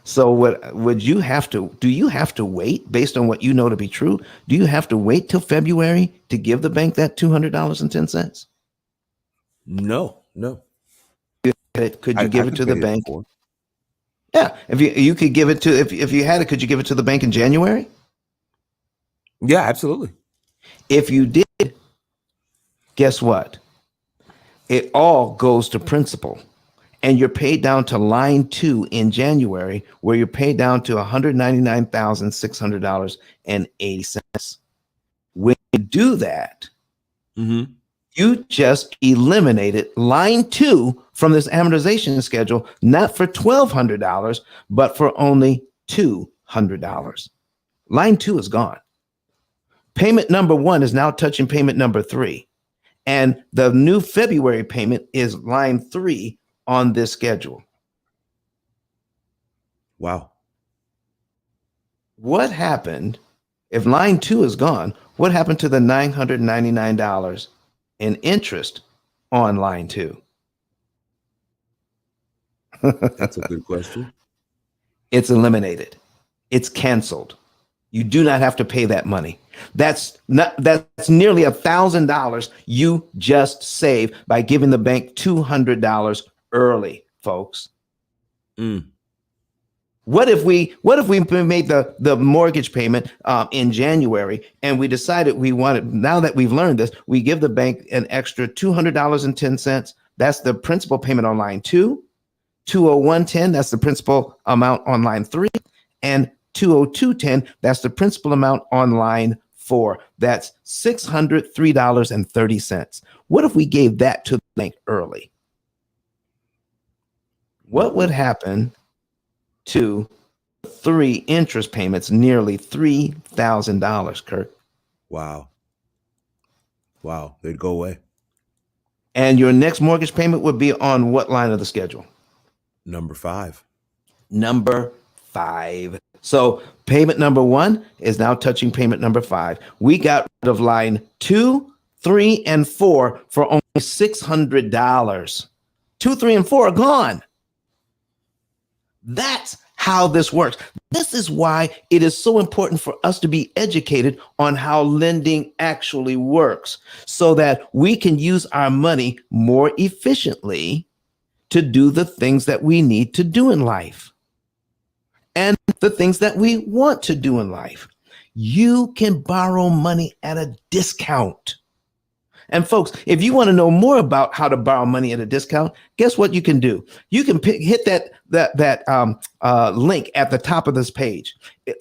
So what would you have to, do you have to wait based on what you know to be true? Do you have to wait till February to give the bank that $200.10? No. Could you give it to the bank? Before. Yeah. If you could give it to, if you had it, could you give it to the bank in January? Yeah, absolutely. If you did, guess what? It all goes to principal. and you're paid down to line 2 in January, where you're paid down to $199,600.80. When you do that, Mm-hmm. you just eliminated line 2 from this amortization schedule, not for $1,200, but for only $200. Line 2 is gone. Payment number 1 is now touching payment number 3. And the new February payment is line 3 on this schedule. Wow. What happened if line 2 is gone? What happened to the $999 in interest on line 2? That's a good question. It's eliminated. It's canceled. You do not have to pay that money. That's nearly $1,000 you just saved by giving the bank $200 early, folks. Mm. What if we made the mortgage payment in January, and we decided we wanted, now that we've learned this, we give the bank an extra $200.10. That's the principal payment on line 2. $201.10, that's the principal amount on line 3, and $202.10, that's the principal amount on line 4. That's $603.30. What if we gave that to the bank early? What would happen to 3 interest payments, nearly $3,000, Kurt? Wow. Wow. They'd go away. And your next mortgage payment would be on what line of the schedule? Number 5. Number 5. So payment number 1 is now touching payment number 5. We got rid of line 2, 3, and 4 for only $600. 2, 3, and 4 are gone. That's how this works. This is why it is so important for us to be educated on how lending actually works, so that we can use our money more efficiently to do the things that we need to do in life and the things that we want to do in life. You can borrow money at a discount. And folks, if you want to know more about how to borrow money at a discount, guess what you can do? You can hit that link at the top of this page,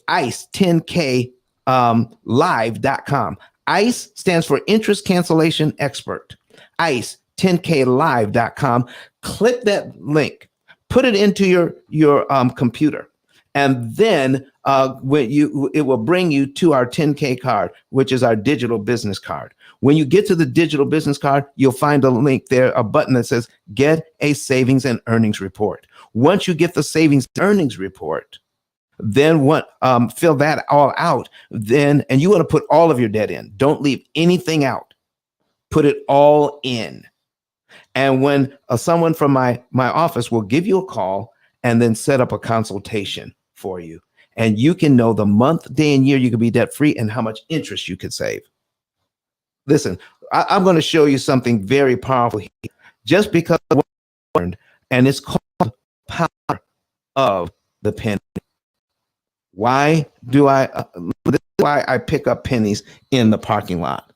ICE10KLive.com. ICE stands for Interest Cancellation Expert. ICE10KLive.com. Click that link, put it into your computer, and then it will bring you to our 10K card, which is our digital business card. When you get to the digital business card, you'll find a link there, a button that says Get a Savings and Earnings Report. Once you get the savings and earnings report, then fill that all out. And you want to put all of your debt in. Don't leave anything out. Put it all in. And when someone from my office will give you a call and then set up a consultation for you, and you can know the month, day, and year you could be debt free and how much interest you could save. Listen, I'm going to show you something very powerful here, just because of what I learned, and it's called the power of the penny. Why do this is why I pick up pennies in the parking lot.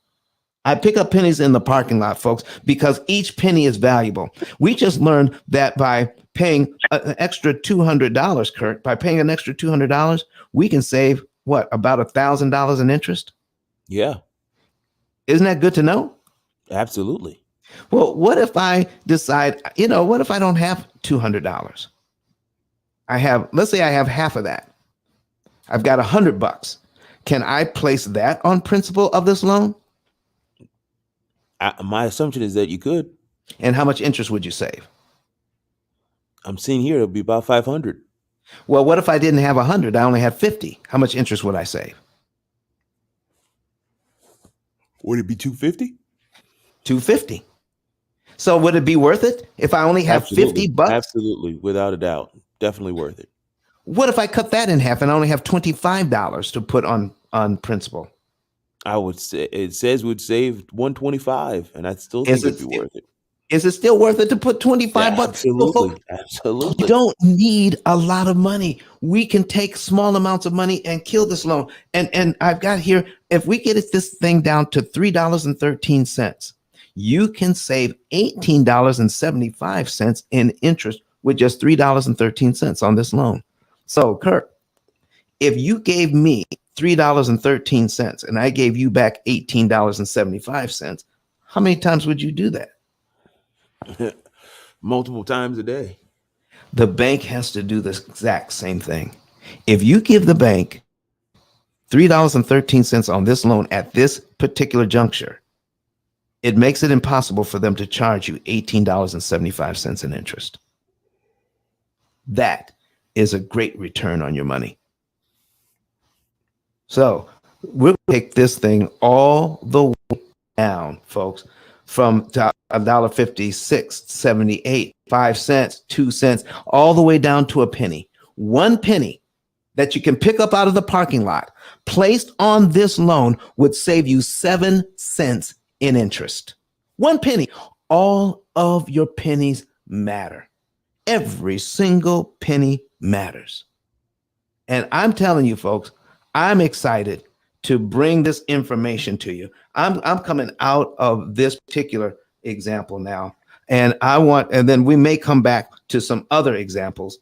I pick up pennies in the parking lot, folks, because each penny is valuable. We just learned that by paying an extra $200, Kurt, by paying an extra $200, we can save what, about $1,000 in interest? Yeah. Isn't that good to know? Absolutely. Well, what if I decide, what if I don't have $200? Let's say I have half of that. I've got $100. Can I place that on principal of this loan? My assumption is that you could. And how much interest would you save? I'm seeing here it'll be about 500. Well, what if I didn't have 100? I only had 50. How much interest would I save? Would it be 250? 250. So would it be worth it if I only have Absolutely. $50? Absolutely, without a doubt. Definitely worth it. What if I cut that in half and I only have $25 to put on principal? I would say it says would save 125, and I still think it'd be worth it. Is it still worth it to put $25? Absolutely. Absolutely. You don't need a lot of money. We can take small amounts of money and kill this loan. And I've got here, if we get this thing down to $3.13, you can save $18.75 in interest with just $3.13 on this loan. So, Kurt, if you gave me $3.13 and I gave you back $18.75, how many times would you do that? Multiple times a day. The bank has to do the exact same thing. If you give the bank $3.13 on this loan at this particular juncture, it makes it impossible for them to charge you $18.75 in interest. That is a great return on your money. So we'll take this thing all the way down, folks, from $1.56, 78, 5 cents, 2 cents, all the way down to a penny. 1 penny that you can pick up out of the parking lot placed on this loan would save you 7 cents in interest. 1 penny. All of your pennies matter. Every single penny matters. And I'm telling you, folks, I'm excited to bring this information to you. I'm coming out of this particular example now, and then we may come back to some other examples.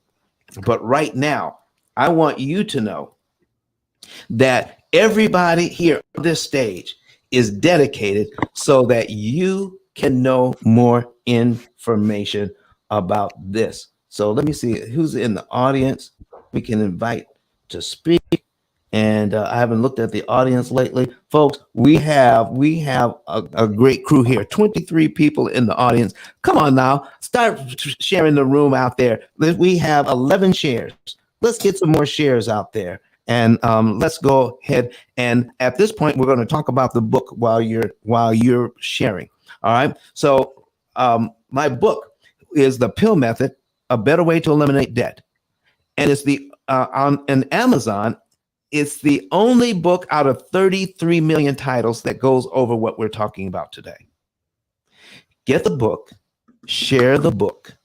But right now, I want you to know that everybody here on this stage is dedicated so that you can know more information about this. So let me see who's in the audience we can invite to speak. And I haven't looked at the audience lately. Folks, we have a great crew here, 23 people in the audience. Come on now, start sharing the room out there. We have 11 shares. Let's get some more shares out there. And let's go ahead. And at this point, we're going to talk about the book while you're sharing. All right. So my book is The P.I.L.L Method, A Better Way to Eliminate Debt. And it's on Amazon. It's the only book out of 33 million titles that goes over what we're talking about today. Get the book, share the book.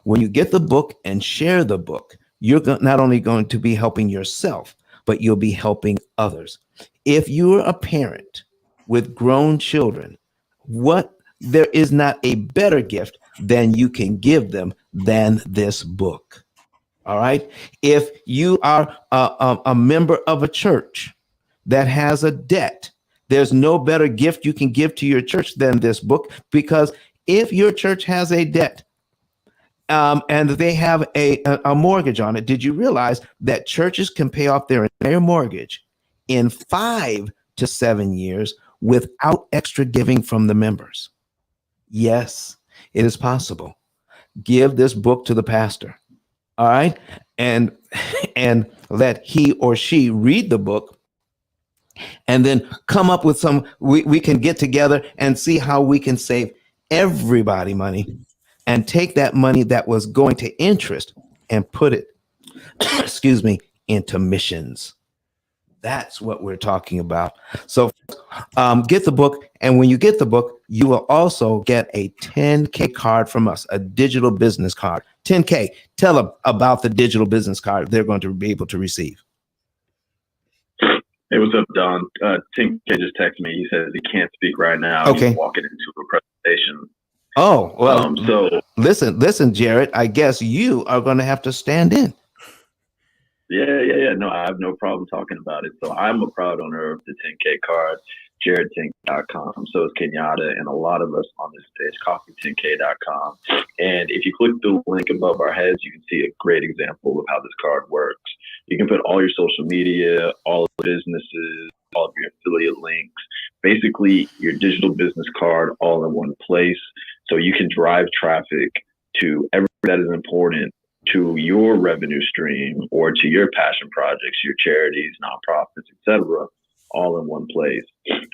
When you get the book and share the book, you're not only going to be helping yourself, but you'll be helping others. If you're a parent with grown children, there is not a better gift than you can give them than this book. All right. If you are a member of a church that has a debt, there's no better gift you can give to your church than this book, because if your church has a debt and they have a mortgage on it, did you realize that churches can pay off their entire mortgage in 5 to 7 years without extra giving from the members? Yes, it is possible. Give this book to the pastor. All right. And let he or she read the book and then come up with we can get together and see how we can save everybody money and take that money that was going to interest and put it, excuse me, into missions. That's what we're talking about. So get the book. And when you get the book, you will also get a 10K card from us, a digital business card. 10K. Tell them about the digital business card they're going to be able to receive. Hey, what's up, Don? Tim just texted me. He says he can't speak right now. Okay. He's walking into a presentation. Oh, well, so listen, Jared, I guess you are going to have to stand in. Yeah. No, I have no problem talking about it. So I'm a proud owner of the 10K card, jaredtink.com. So is Kenyatta and a lot of us on this page, coffee10k.com. And if you click the link above our heads, you can see a great example of how this card works. You can put all your social media, all of the businesses, all of your affiliate links, basically your digital business card all in one place. So you can drive traffic to everything that is important to your revenue stream or to your passion projects, your charities, nonprofits, etc., all in one place.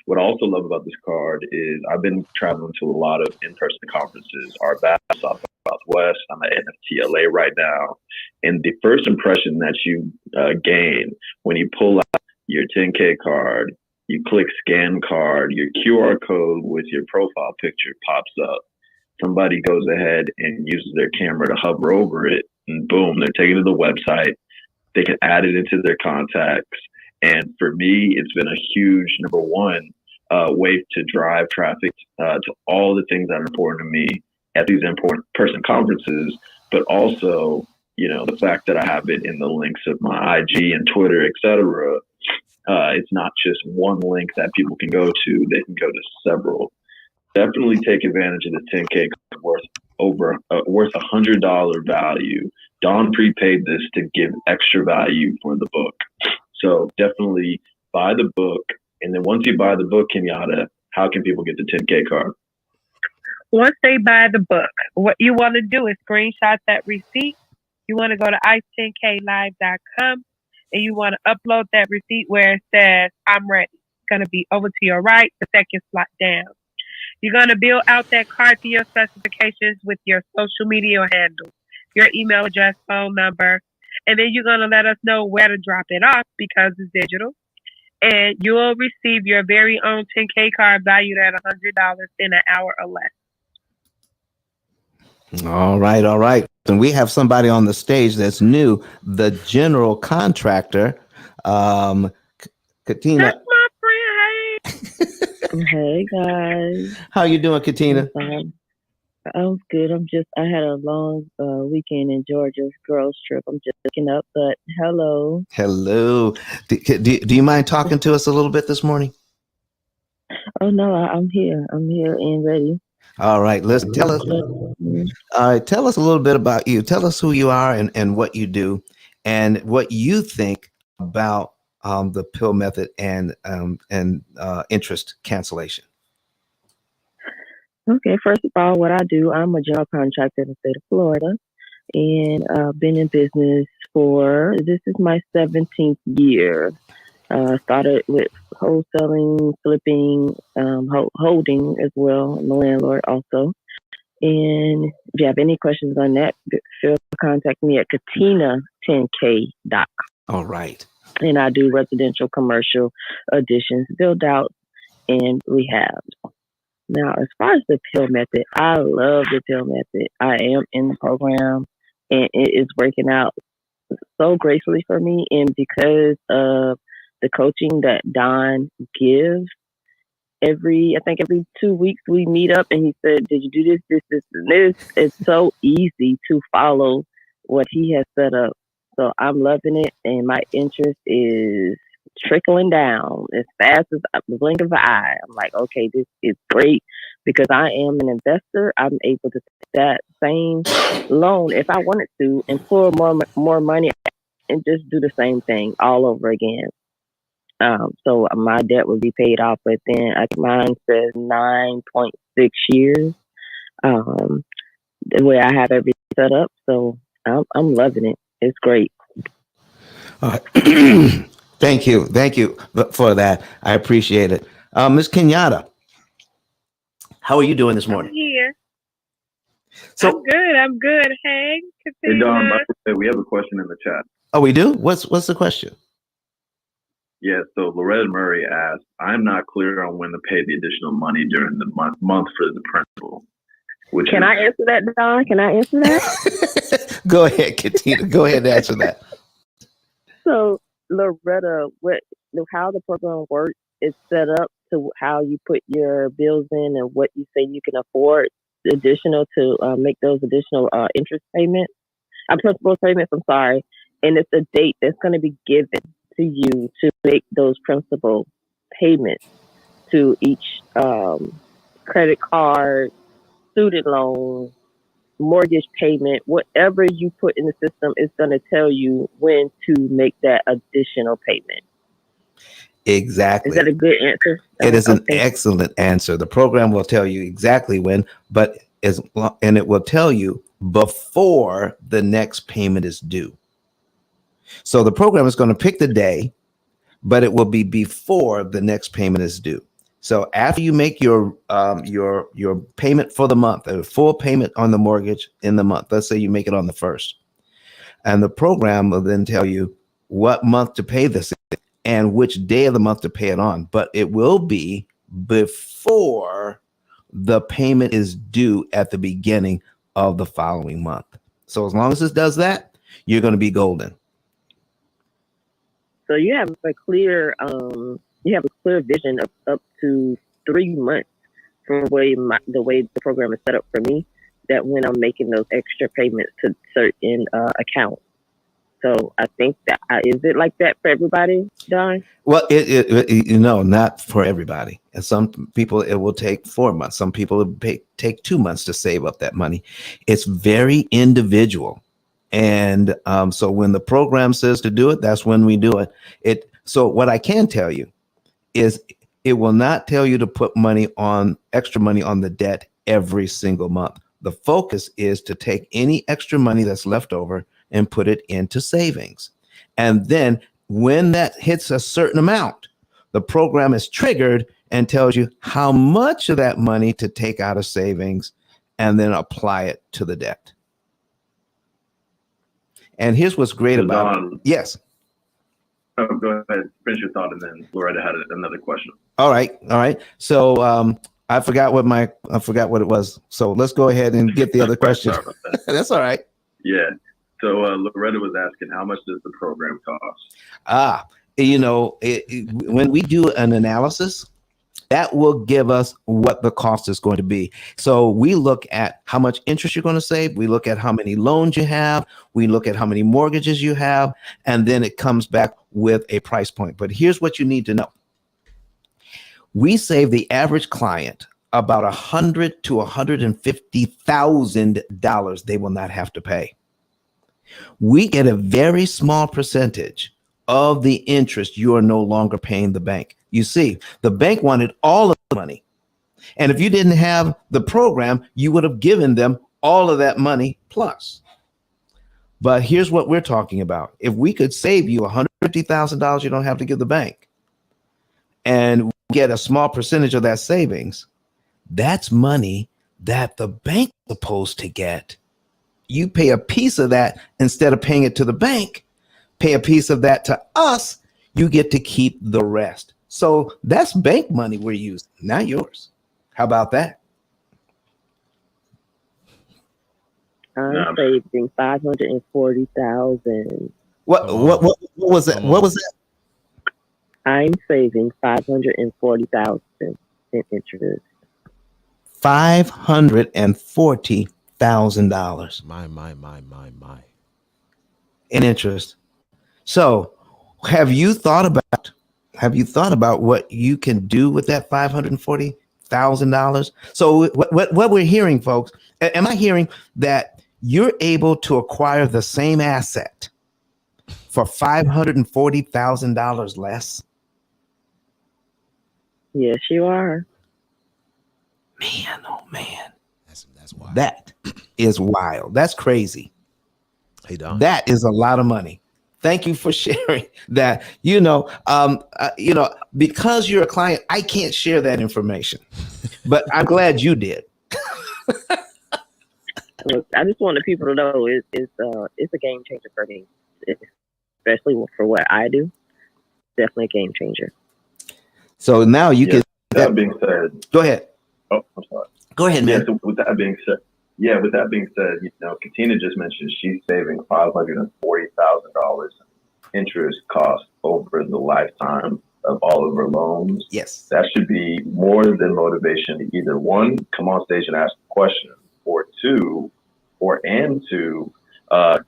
What I also love about this card is I've been traveling to a lot of in-person conferences, Art Basel, South by Southwest. I'm at NFTLA right now. And the first impression that you gain when you pull out your 10K card, you click scan card, your QR code with your profile picture pops up. Somebody goes ahead and uses their camera to hover over it, and boom, they're taken to the website. They can add it into their contacts. And for me, it's been a huge, number one, way to drive traffic to all the things that are important to me at these important person conferences, but also, the fact that I have it in the links of my IG and Twitter, etc. It's not just one link that people can go to; they can go to several. Definitely take advantage of the 10K worth worth $100 value. Don prepaid this to give extra value for the book, so definitely buy the book. And then once you buy the book, Kenyatta, how can people get the 10K card? Once they buy the book, what you want to do is screenshot that receipt. You want to go to ice10klive.com and you want to upload that receipt where it says, I'm ready. It's going to be over to your right, the second slot down. You're going to build out that card to your specifications with your social media handle, your email address, phone number, and then you're going to let us know where to drop it off because it's digital. And you'll receive your very own 10K card valued at $100 in an hour or less. All right, all right. And we have somebody on the stage that's new, the general contractor, Katina. That's my friend. Hey guys. How you doing, Katina? I'm good. I had a long weekend in Georgia's girls trip. I'm just picking up, but hello. Hello. Do you mind talking to us a little bit this morning? Oh no, I'm here. I'm here and ready. All right, tell us a little bit about you. Tell us who you are and what you do and what you think about the P.I.L.L method and interest cancellation. Okay, first of all, what I do, I'm a general contractor in the state of Florida, and been in business this is my 17th year. Started with wholesaling, flipping, holding as well. I'm a landlord also. And if you have any questions on that, feel free to contact me at katina10k.com. All right. And I do residential, commercial additions, build out, and rehab. Now, as far as the P.I.L.L method, I love the P.I.L.L method. I am in the program, and it is working out so gracefully for me. And because of the coaching that Don gives, every 2 weeks we meet up and he said, did you do this, and this? It's so easy to follow what he has set up. So I'm loving it, and my interest is trickling down as fast as the blink of an eye. I'm like, okay, this is great because I am an investor. I'm able to take that same loan if I wanted to and pull more money and just do the same thing all over again. So my debt would be paid off within, mine says 9.6 years, the way I have everything set up. So I'm loving it. It's great. Thank you for that. I appreciate it. Ms. Kenyatta, how are you doing this morning? I'm here. So I'm good. Hey, Katina. Hey Don, by the way, we have a question in the chat. Oh, we do? What's the question? Yeah, so Loretta Murray asked, I'm not clear on when to pay the additional money during the month for the principal. Can I answer that, Don? Can I answer that? Go ahead, Katina. Go ahead and answer that. So, Loretta, how the program works is set up to how you put your bills in and what you say you can afford additional to make those additional interest payments. Principal payments, I'm sorry. And it's a date that's going to be given to you to make those principal payments to each credit card, student loan, mortgage payment, whatever you put in the system is going to tell you when to make that additional payment. Exactly. Is that a good answer? It is an excellent answer. The program will tell you exactly when, and it will tell you before the next payment is due. So the program is going to pick the day, but it will be before the next payment is due. So after you make your payment for the month, a full payment on the mortgage in the month, let's say you make it on the 1st, and the program will then tell you what month to pay this in and which day of the month to pay it on, but it will be before the payment is due at the beginning of the following month. So as long as it does that, you're going to be golden. So you have a clear you have a clear vision of up to 3 months from the way the program is set up for me, that when I'm making those extra payments to certain accounts. So I think that is it like that for everybody, Don? Well, not for everybody. And some people, it will take 4 months. Some people take 2 months to save up that money. It's very individual. And so when the program says to do it, that's when we do it. So what I can tell you is it will not tell you to put extra money on the debt every single month. The focus is to take any extra money that's left over and put it into savings. And then when that hits a certain amount, the program is triggered and tells you how much of that money to take out of savings and then apply it to the debt. And here's what's great about it. Yes. Oh, go ahead. Finish your thought, and then Loretta had another question. All right. So I forgot what it was. So let's go ahead and get the other question. That's all right. Yeah. So Loretta was asking, how much does the program cost? When we do an analysis, that will give us what the cost is going to be. So we look at how much interest you're going to save. We look at how many loans you have. We look at how many mortgages you have. And then it comes back with a price point. But here's what you need to know. We save the average client about $100,000 to $150,000 they will not have to pay. We get a very small percentage of the interest you are no longer paying the bank. You see, the bank wanted all of the money. And if you didn't have the program, you would have given them all of that money plus. But here's what we're talking about. If we could save you $150,000, you don't have to give the bank, and get a small percentage of that savings, that's money that the bank is supposed to get. You pay a piece of that instead of paying it to the bank, pay a piece of that to us, you get to keep the rest. So that's bank money we're using, not yours. How about that? I'm saving $540,000. What was that? What was that? I'm saving $540,000 in interest. $540,000. My. In interest. So have you thought about what you can do with that $540,000? So what we're hearing, folks, am I hearing that you're able to acquire the same asset for $540,000 less? Yes, you are. Man, oh man. That's wild. That is wild. That's crazy. Hey, Don. That is a lot of money. Thank you for sharing that. Because you're a client, I can't share that information, but I'm glad you did. Look, I just want the people to know it's a game changer for me, especially for what I do. Definitely a game changer. So now you can. That being said, go ahead. Oh, I'm sorry. Go ahead, man. So with that being said, Katina just mentioned she's saving $540,000 in interest costs over the lifetime of all of her loans. Yes. That should be more than motivation to either one, come on stage and ask a question, or two,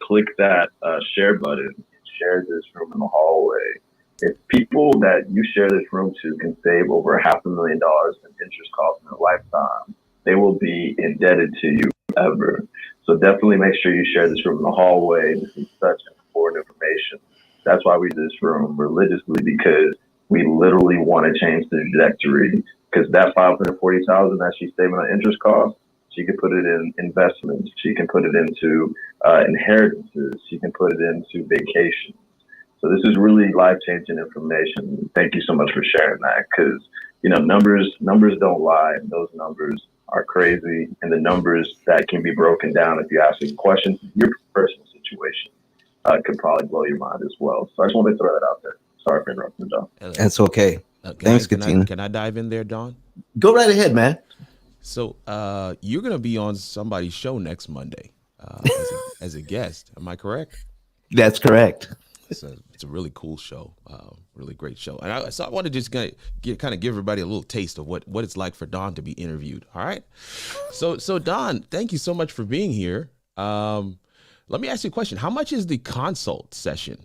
click that share button and share this room in the hallway. If people that you share this room to can save over $500,000 in interest costs in a lifetime, they will be indebted to you forever. So definitely make sure you share this room in the hallway. This is such important information. That's why we do this room religiously, because we literally want to change the trajectory. Because that $540,000 that she's saving on interest costs, she can put it in investments. She can put it into inheritances. She can put it into vacations. So this is really life-changing information. Thank you so much for sharing that, because numbers don't lie. Those numbers are crazy, and the numbers that can be broken down if you ask a question, your personal situation could probably blow your mind as well. So I just wanted to throw that out there. Sorry for interrupting, Don. That's okay. Thanks, Katina. Can I dive in there, Don? Go right ahead, man. So you're going to be on somebody's show next Monday as a guest. Am I correct? That's correct. It's a really cool show, really great show. And so I want to just kind of give everybody a little taste of what it's like for Don to be interviewed. All right. So Don, thank you so much for being here. Let me ask you a question. How much is the consult session?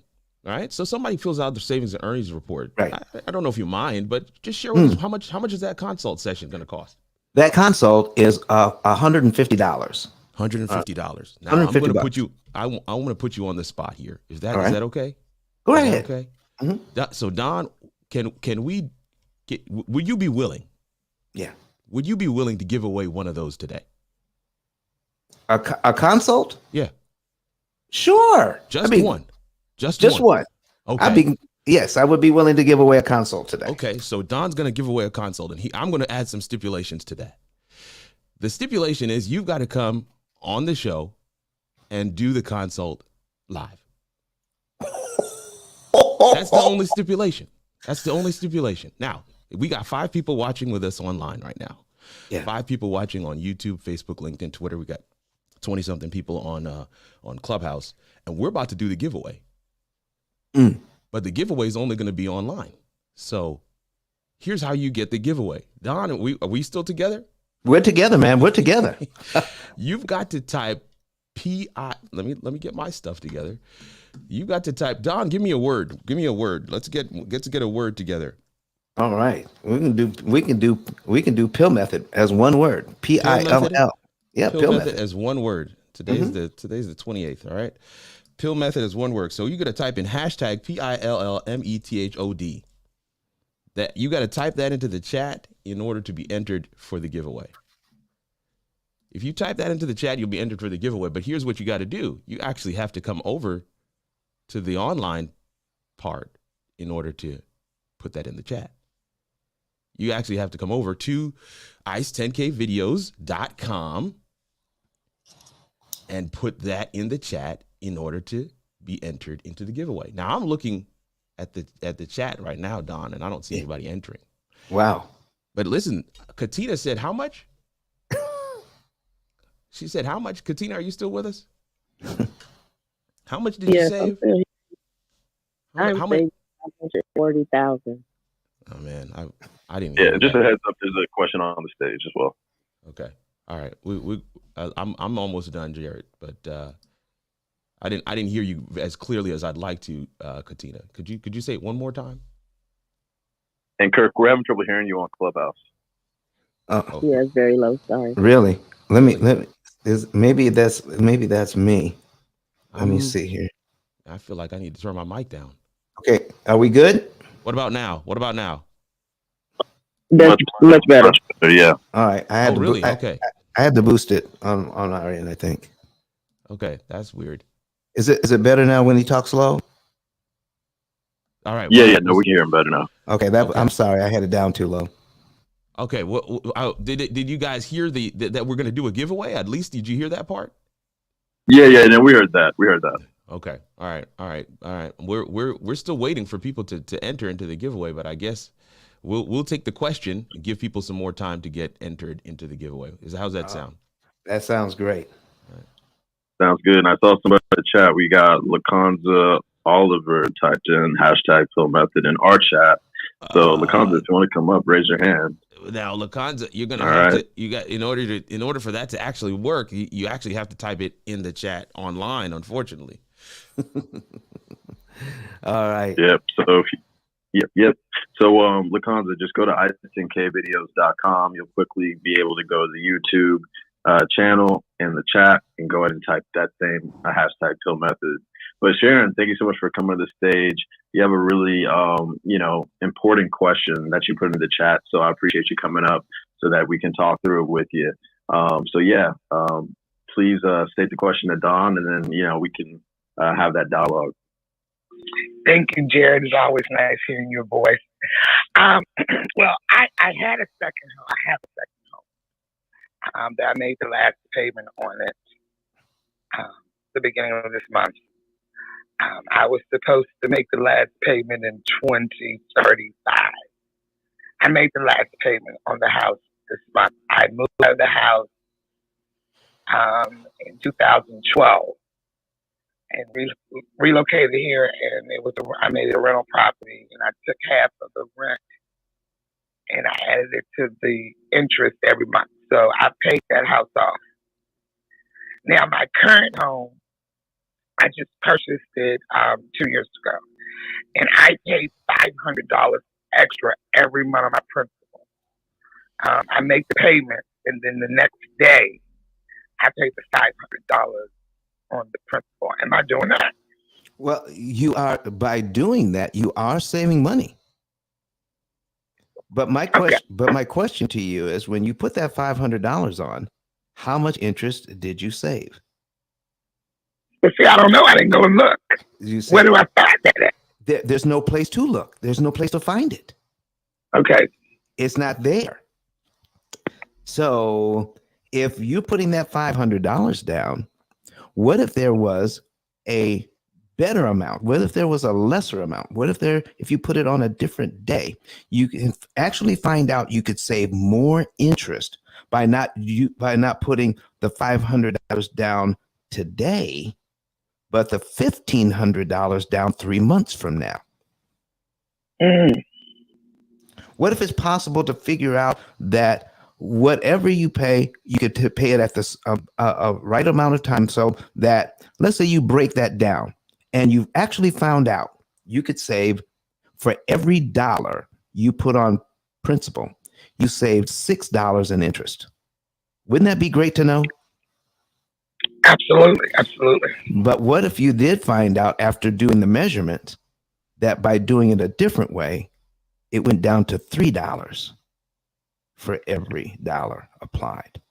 All right. So somebody fills out the savings and earnings report. Right. I don't know if you mind, but just share with us how much is that consult session going to cost? That consult is $150. $150. Now I'm going to put you. I want to put you on the spot here. Is that okay? Go is ahead. That okay. So Don, can we get? Would you be willing? Yeah. Would you be willing to give away one of those today? A consult? Yeah. Sure. Just one. Just one. Okay. Yes, I would be willing to give away a consult today. Okay, so Don's going to give away a consult, and I'm going to add some stipulations to that. The stipulation is you've got to come on the show and do the consult live. That's the only stipulation. That's the only stipulation. Now, we got 5 people watching with us online right now. Yeah. 5 people watching on YouTube, Facebook, LinkedIn, Twitter. We got 20-something people on Clubhouse, and we're about to do the giveaway. But the giveaway is only going to be online. So here's how you get the giveaway. Don, are we still together? We're together, man. We're together. You've got to type P.I.L.L. Let me get my stuff together. You got to type, Don, give me a word. Give me a word. Let's get a word together. All right. We can do P.I.L.L. method as one word. P.I.L.L. Yeah, P.I.L.L. method as one word. Today's the 28th, all right? P.I.L.L. method is one word. So you got to type in hashtag P.I.L.L.METHOD. That you got to type that into the chat in order to be entered for the giveaway. If you type that into the chat, you'll be entered for the giveaway. But here's what you got to do. You actually have to come over to the online part in order to put that in the chat. You actually have to come over to ice10kvideos.com and put that in the chat in order to be entered into the giveaway. Now I'm looking at the chat right now, Don, and I don't see anybody entering. Wow. But listen, Katina said, how much? She said, how much? Katina, are you still with us? How much did you save? I'm how much? 140,000. Oh man, I didn't. Yeah, just a heads up. There's a question on the stage as well. Okay, all right. I'm almost done, Jared, but I didn't hear you as clearly as I'd like to, Katina. Could you say it one more time? And Kirk, we're having trouble hearing you on Clubhouse. Yeah, it's very low. Sorry. Really? Let me. Maybe that's me. Let me see here. I feel like I need to turn my mic down. Okay, are we good? What about now? That's much better. Yeah. All right. I had really? Okay. I had to boost it on our end, I think. Okay, that's weird. Is it better now when he talks slow? All right. Yeah. No, we can hear him better now. Okay. I'm sorry. I had it down too low. Okay. Did you guys hear that we're going to do a giveaway? At least did you hear that part? Yeah. No, we heard that. Okay. All right. We're still waiting for people to enter into the giveaway, but I guess we'll take the question and give people some more time to get entered into the giveaway. How's that sound? That sounds great. Sounds good. And I saw somebody in the chat. We got Laconza Oliver typed in hashtag P.I.L.L. method in our chat. So Laconza, if you want to come up, raise your hand. Now, Laconza, you're gonna have to. You got in order for that to actually work, you actually have to type it in the chat online. Unfortunately. All right. Yep. So Yep. So Laconza, just go to ice10kvideos.com. You'll quickly be able to go to the YouTube channel in the chat and go ahead and type that same hashtag P.I.L.L. method. But Sharon, thank you so much for coming to the stage. You have a really important question that you put in the chat, so I appreciate you coming up so that we can talk through it with you. Please state the question to Don, and then we can have that dialogue. Thank you, Jared. It's always nice hearing your voice. Well, I had a second home. I have a second home that I made the last payment on it the beginning of this month. I was supposed to make the last payment in 2035. I made the last payment on the house this month. I moved out of the house in 2012. and relocated here, and I made it a rental property, and I took half of the rent and I added it to the interest every month. So I paid that house off. Now my current home, I just purchased it 2 years ago, and I paid $500 extra every month on my principal. I make the payment, and then the next day I pay the $500 on the principal. Am I doing that? Well, you are, by doing that, you are saving money. But Okay. my question to you is, when you put that $500 on, how much interest did you save? But see, I don't know. I didn't go and look. You Where say do I find that at? there's no place to look. There's no place to find it. Okay. It's not there. So if you're putting that $500 down, what if there was a better amount? What if there was a lesser amount? What if you put it on a different day? You can actually find out you could save more interest by not putting the $500 down today, but the $1,500 down 3 months from now. Mm. What if it's possible to figure out that whatever you pay, you could pay it at this right amount of time, so that, let's say you break that down and you've actually found out you could save, for every dollar you put on principal, you saved $6 in interest. Wouldn't that be great to know? Absolutely. Absolutely. But what if you did find out after doing the measurement that by doing it a different way, it went down to $3 for every dollar applied?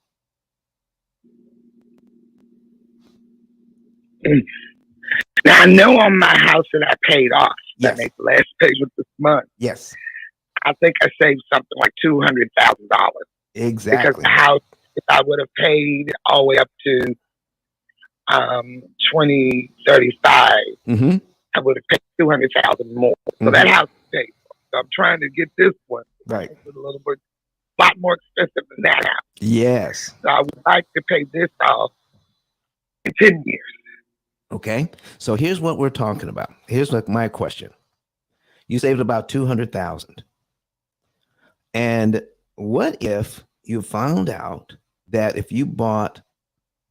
Now, I know on my house that I paid off, Yes. I made the last payment this month. Yes, I think I saved something like $200,000. exactly. Because the house, if I would have paid all the way up to 2035, Mm-hmm. I would have paid $200,000 more. So that house is paid for. So I'm trying to get this one. Right. It's a lot more expensive than that house. Yes. So I would like to pay this off in 10 years. Okay. So here's what we're talking about. Here's my question. You saved about 200,000. And what if you found out that if you bought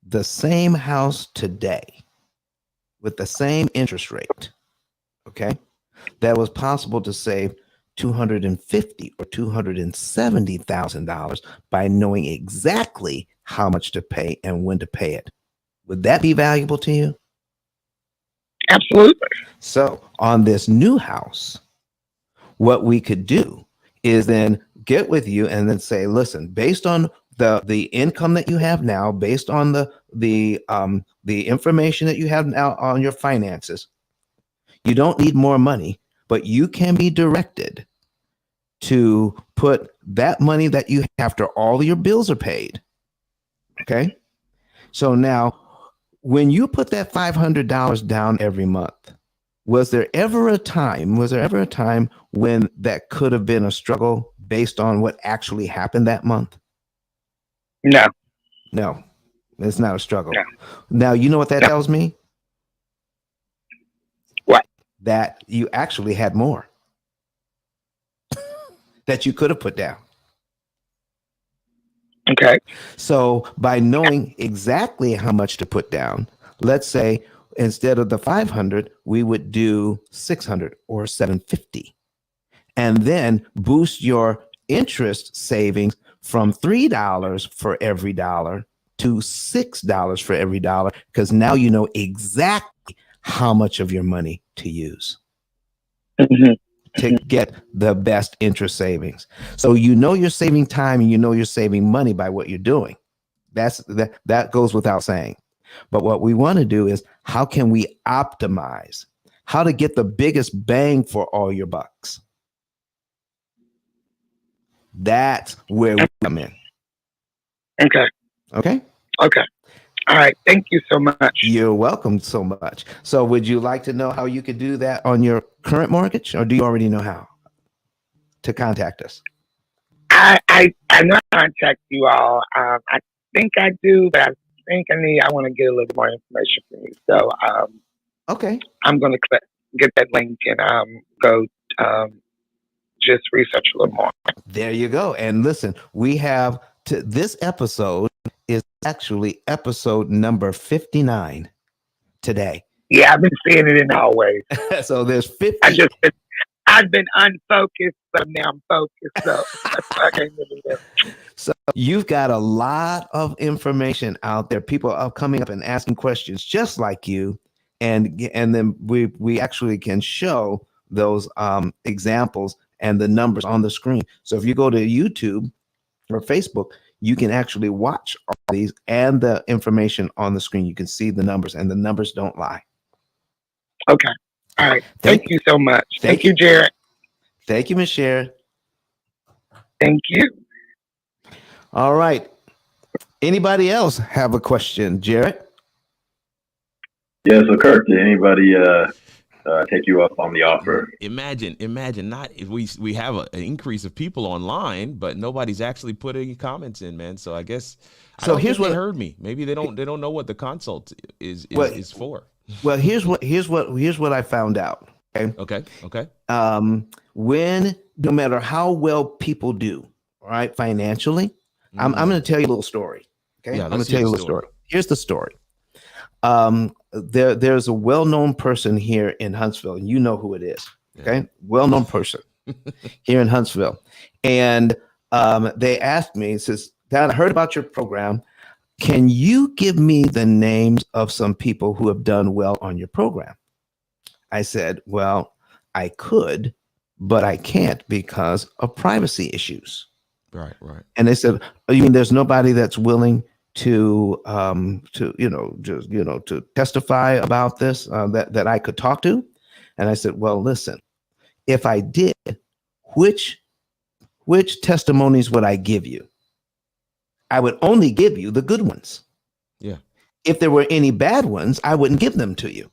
the same house today with the same interest rate, okay, that was possible to save $250,000 or $270,000 by knowing exactly how much to pay and when to pay it? Would that be valuable to you? Absolutely. So on this new house, what we could do is then get with you and then say, listen, based on the income that you have now, based on the information that you have now on your finances, you don't need more money, but you can be directed to put that money that you have after all your bills are paid. Okay. So now, when you put that $500 down every month, was there ever a time when that could have been a struggle based on what actually happened that month? No. No, it's not a struggle. No. Now, you know what that tells me? What? That you actually had more that you could have put down. Okay. So by knowing exactly how much to put down, let's say instead of the 500, we would do 600 or 750, and then boost your interest savings from $3 for every dollar to $6 for every dollar, because now you know exactly how much of your money to use to get the best interest savings. So you know you're saving time and you know you're saving money by what you're doing. That goes without saying. But what we want to do is, how can we optimize how to get the biggest bang for all your bucks? That's where we come in. Okay. Okay. Okay. All right. Thank you so much. You're welcome so much. So would you like to know how you could do that on your current mortgage, or do you already know how to contact us? I know I contact you all. I think I do, but I think I want to get a little more information from you. So Okay. I'm going to get that link and go just research a little more. There you go. And listen, we have this episode is actually episode number 59 today. Yeah, I've been seeing it in the hallways. So there's 50. I've been unfocused, so now I'm focused. So that's why I came into this. So you've got a lot of information out there. People are coming up and asking questions just like you, and then we actually can show those examples and the numbers on the screen. So if you go to YouTube or Facebook, you can actually watch all these and the information on the screen. You can see the numbers, and the numbers don't lie. Okay. All right. Thank you so much. Thank you, Jared. Thank you, Ms. Sher. Thank you. All right. Anybody else have a question, Jared? Yeah. So, Kurt, did anybody take you up on the offer? Imagine not if we have an increase of people online, but nobody's actually putting comments in, man. So I guess here's what heard me. Maybe they don't know what the consult is for. Well, here's what I found out. Okay. When no matter how well people do, all right, financially, I'm going to tell you a little story. Okay, yeah, I'm going to tell you a little story. Here's the story. There's a well-known person here in Huntsville, and you know who it is. Okay, well-known person here in Huntsville, and they asked me, says, "Dad, I heard about your program. Can you give me the names of some people who have done well on your program?" I said, "Well, I could, but I can't because of privacy issues." Right. And they said, "Oh, you mean there's nobody that's willing to testify about this that I could talk to?" And I said, "Well, listen, if I did, which testimonies would I give you? I would only give you the good ones. Yeah. If there were any bad ones, I wouldn't give them to you."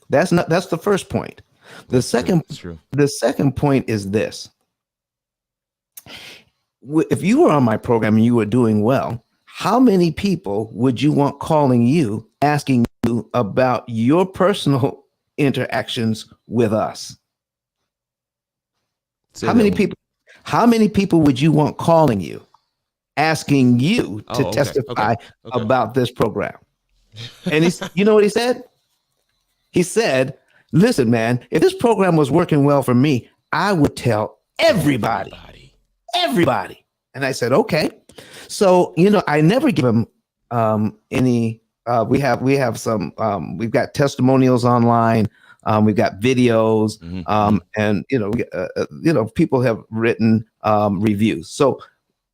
That's the first point. The second point is this. If you were on my program and you were doing well, how many people would you want calling you, asking you about your personal interactions with us? How many people would you want calling you, asking you to testify about this program? And you know what he said? He said, "Listen, man, if this program was working well for me, I would tell everybody. And I said, "Okay." So, I never give him any. We have some. We've got testimonials online. We've got videos, and people have written reviews. So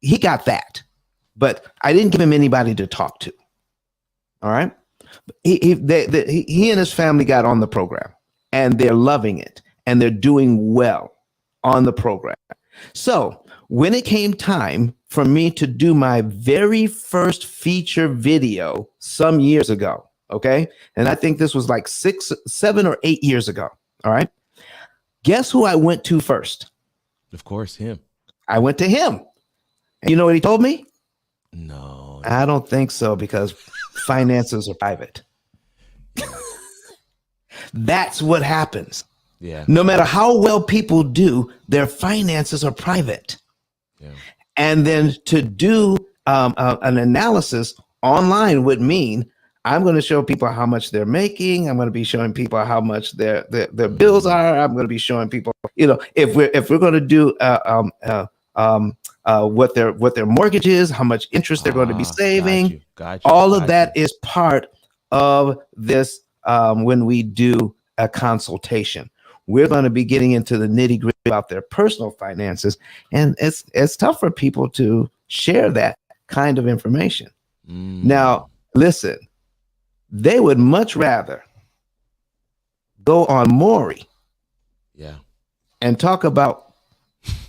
he got that, but I didn't give him anybody to talk to. All right. He and his family got on the program, and they're loving it, and they're doing well on the program. So when it came time for me to do my very first feature video some years ago, okay, and I think this was like 6, 7, or 8 years ago. All right, guess who I went to first? Of course, him. I went to him. And you know what he told me? No. I don't think so, because finances are private. That's what happens. Yeah. No matter how well people do, their finances are private. Yeah. And then to do an analysis online would mean I'm going to show people how much they're making. I'm going to be showing people how much their bills are. I'm going to be showing people, if we're going to do what their mortgage is, how much interest they're going to be saving. All of that is part of this when we do a consultation. We're going to be getting into the nitty-gritty about their personal finances, and it's tough for people to share that kind of information. Now, listen, they would much rather go on Maury, and talk about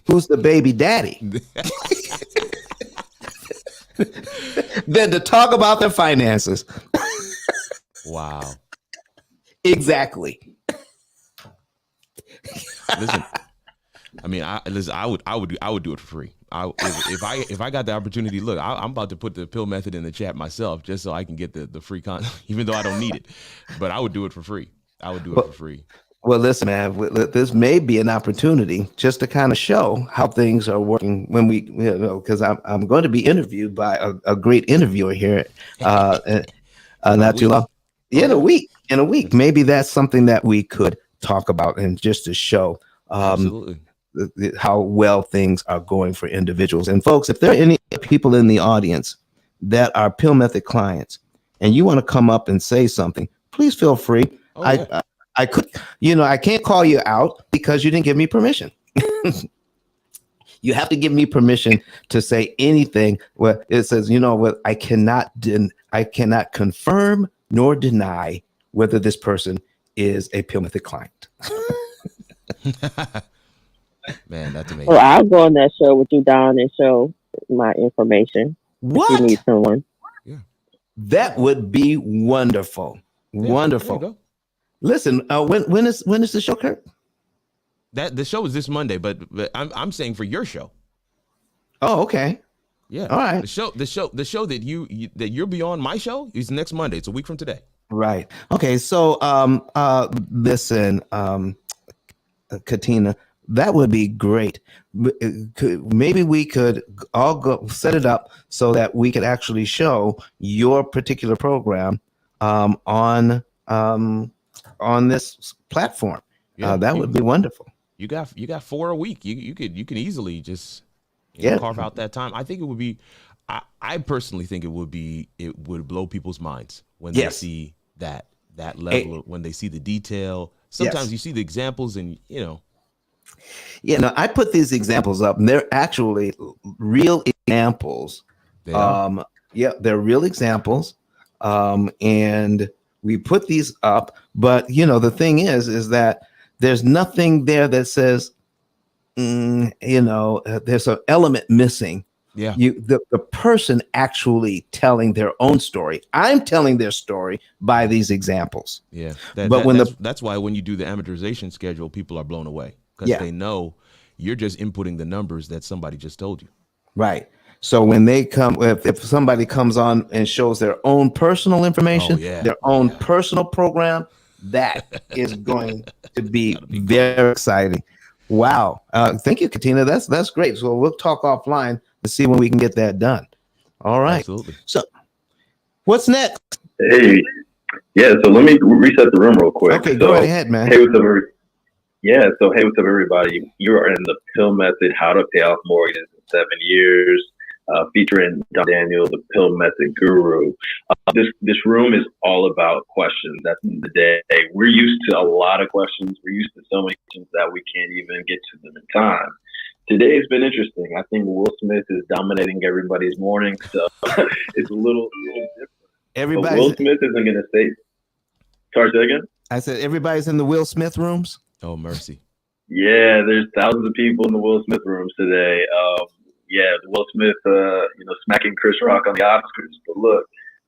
who's the baby daddy than to talk about their finances. Wow. Exactly. Listen, I mean, I would do it for free. if I got the opportunity, look, I'm about to put the pill method in the chat myself just so I can get the free content, even though I don't need it. But I would do it for free. I would do it for free. Well, listen, man, this may be an opportunity just to kind of show how things are working when we, because I'm going to be interviewed by a great interviewer here not too long. Yeah, in a week. In a week. Maybe that's something that we could talk about, and just to show Absolutely. how well things are going for individuals. And folks, if there are any people in the audience that are Pill Method clients and you want to come up and say something, please feel free. I could, I can't call you out because you didn't give me permission. You have to give me permission to say anything. Well, it says, what I cannot confirm nor deny whether this person is a Pill Method client. Man, that's amazing. Well, I'll go on that show with you, Don, and show my information. What? If you need someone. Yeah. That would be wonderful. Yeah, Wonderful. there you go. Listen, when is the show, Kurt? The show is this Monday, but I'm saying for your show. Oh, okay. Yeah. All right. The show that you'll be on, my show, is next Monday. It's a week from today. Right. Okay. So listen, Katina, that would be great. Maybe we could all go set it up so that we could actually show your particular program on this platform. Yeah, that would be wonderful. You got 4 a week. You can easily just carve out that time. I think it would be. I personally think it would blow people's minds when they see that level when they see the detail. Sometimes you see the examples and Yeah, no, I put these examples up, and they're actually real examples. They're real examples, and we put these up. But the thing is that there's nothing there that says, there's an element missing. Yeah, the person actually telling their own story. I'm telling their story by these examples. Yeah, that's why when you do the amortization schedule, people are blown away. Because they know you're just inputting the numbers that somebody just told you. Right. So when they come, if somebody comes on and shows their own personal information, their own personal program, that is going to be very exciting. Wow. Thank you, Katina. That's great. So we'll talk offline to see when we can get that done. All right. Absolutely. So what's next? Hey, yeah. So let me reset the room real quick. Okay, go right ahead, man. Hey, what's up, everybody? Yeah, so hey, what's up, everybody? You are in the P.I.L.L Method, How to Pay Off Mortgages in 7 Years, featuring Don Daniel, the P.I.L.L Method guru. This room is all about questions. That's the day. We're used to a lot of questions. We're used to so many questions that we can't even get to them in time. Today has been interesting. I think Will Smith is dominating everybody's morning, so it's a little different. But Will Smith isn't going to say. Sorry, say again? I said everybody's in the Will Smith rooms. Oh, mercy. Yeah, there's thousands of people in the Will Smith rooms today. Will Smith, smacking Chris Rock on the Oscars. But look,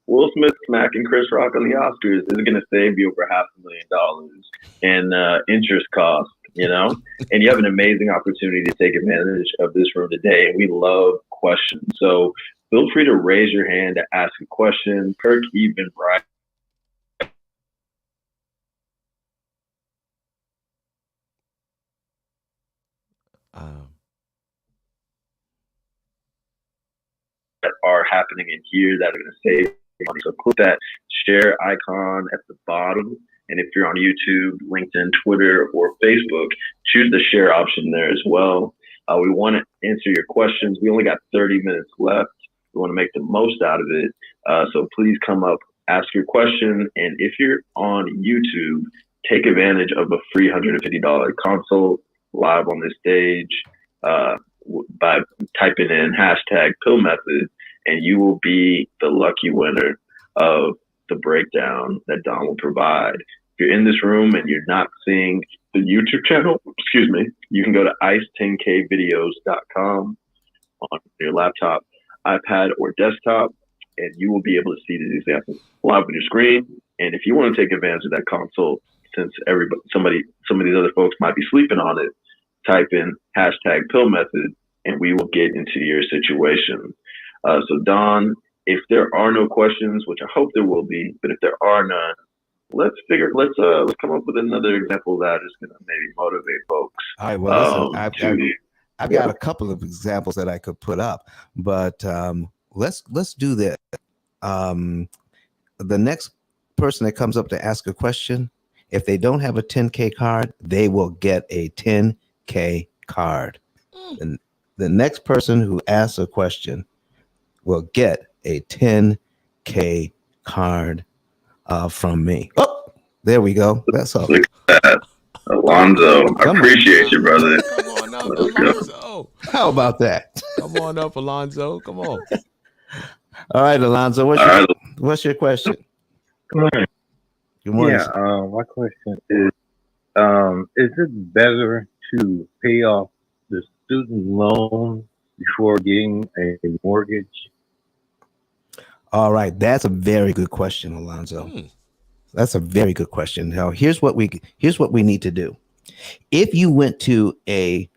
Will Smith smacking Chris Rock on the Oscars is going to save you over $500,000 in interest costs, and you have an amazing opportunity to take advantage of this room today. And we love questions. So feel free to raise your hand to ask a question. Kirk, even Brian. That are happening in here that are going to save money. So click that share icon at the bottom. And if you're on YouTube, LinkedIn, Twitter, or Facebook, choose the share option there as well. We want to answer your questions. We only got 30 minutes left. We want to make the most out of it. So please come up, ask your question. And if you're on YouTube, take advantage of a free $150 consult live on this stage. By typing in hashtag P.I.L.L Method, and you will be the lucky winner of the breakdown that Don will provide. If you're in this room and you're not seeing the YouTube channel, you can go to ice10kvideos.com on your laptop, iPad, or desktop, and you will be able to see these examples live on your screen. And if you want to take advantage of that consult, since some of these other folks might be sleeping on it, type in hashtag P.I.L.L Method, and we will get into your situation. So Don, if there are no questions, which I hope there will be, but if there are none, let's come up with another example that is going to maybe motivate folks. All right. Well, listen, I've Yeah. got a couple of examples that I could put up, but let's do this. The next person that comes up to ask a question, if they don't have a 10K card, they will get a 10K card. And the next person who asks a question will get a 10K card from me. Oh, there we go. That's all. Look at that. Alonzo, I Come on. appreciate you, brother. Come on up, Let's go. Alonzo. How about that? Come on up, Alonzo. Come on. All right, Alonzo, All right. what's your question? Good morning. Good morning. Yeah, my question is it better to pay off the student loan before getting a mortgage? All right, that's a very good question, Alonzo. That's a very good question. Now, here's what we need to do. If you went to a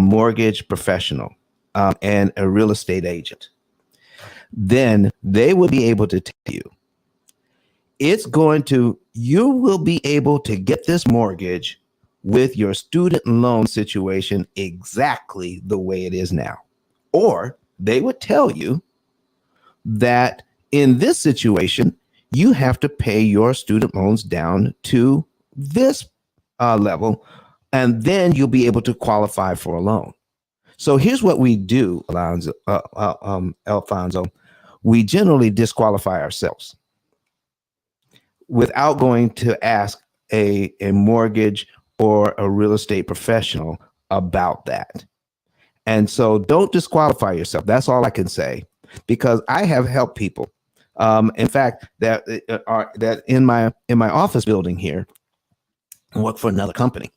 mortgage professional and a real estate agent, then they will be able to tell you you will be able to get this mortgage with your student loan situation exactly the way it is now. Or they would tell you that in this situation, you have to pay your student loans down to this level, and then you'll be able to qualify for a loan. So here's what we do, Alfonso. We generally disqualify ourselves without going to ask a mortgage or a real estate professional about that. And so don't disqualify yourself. That's all I can say, because I have helped people. In fact, that in my office building here, I work for another company.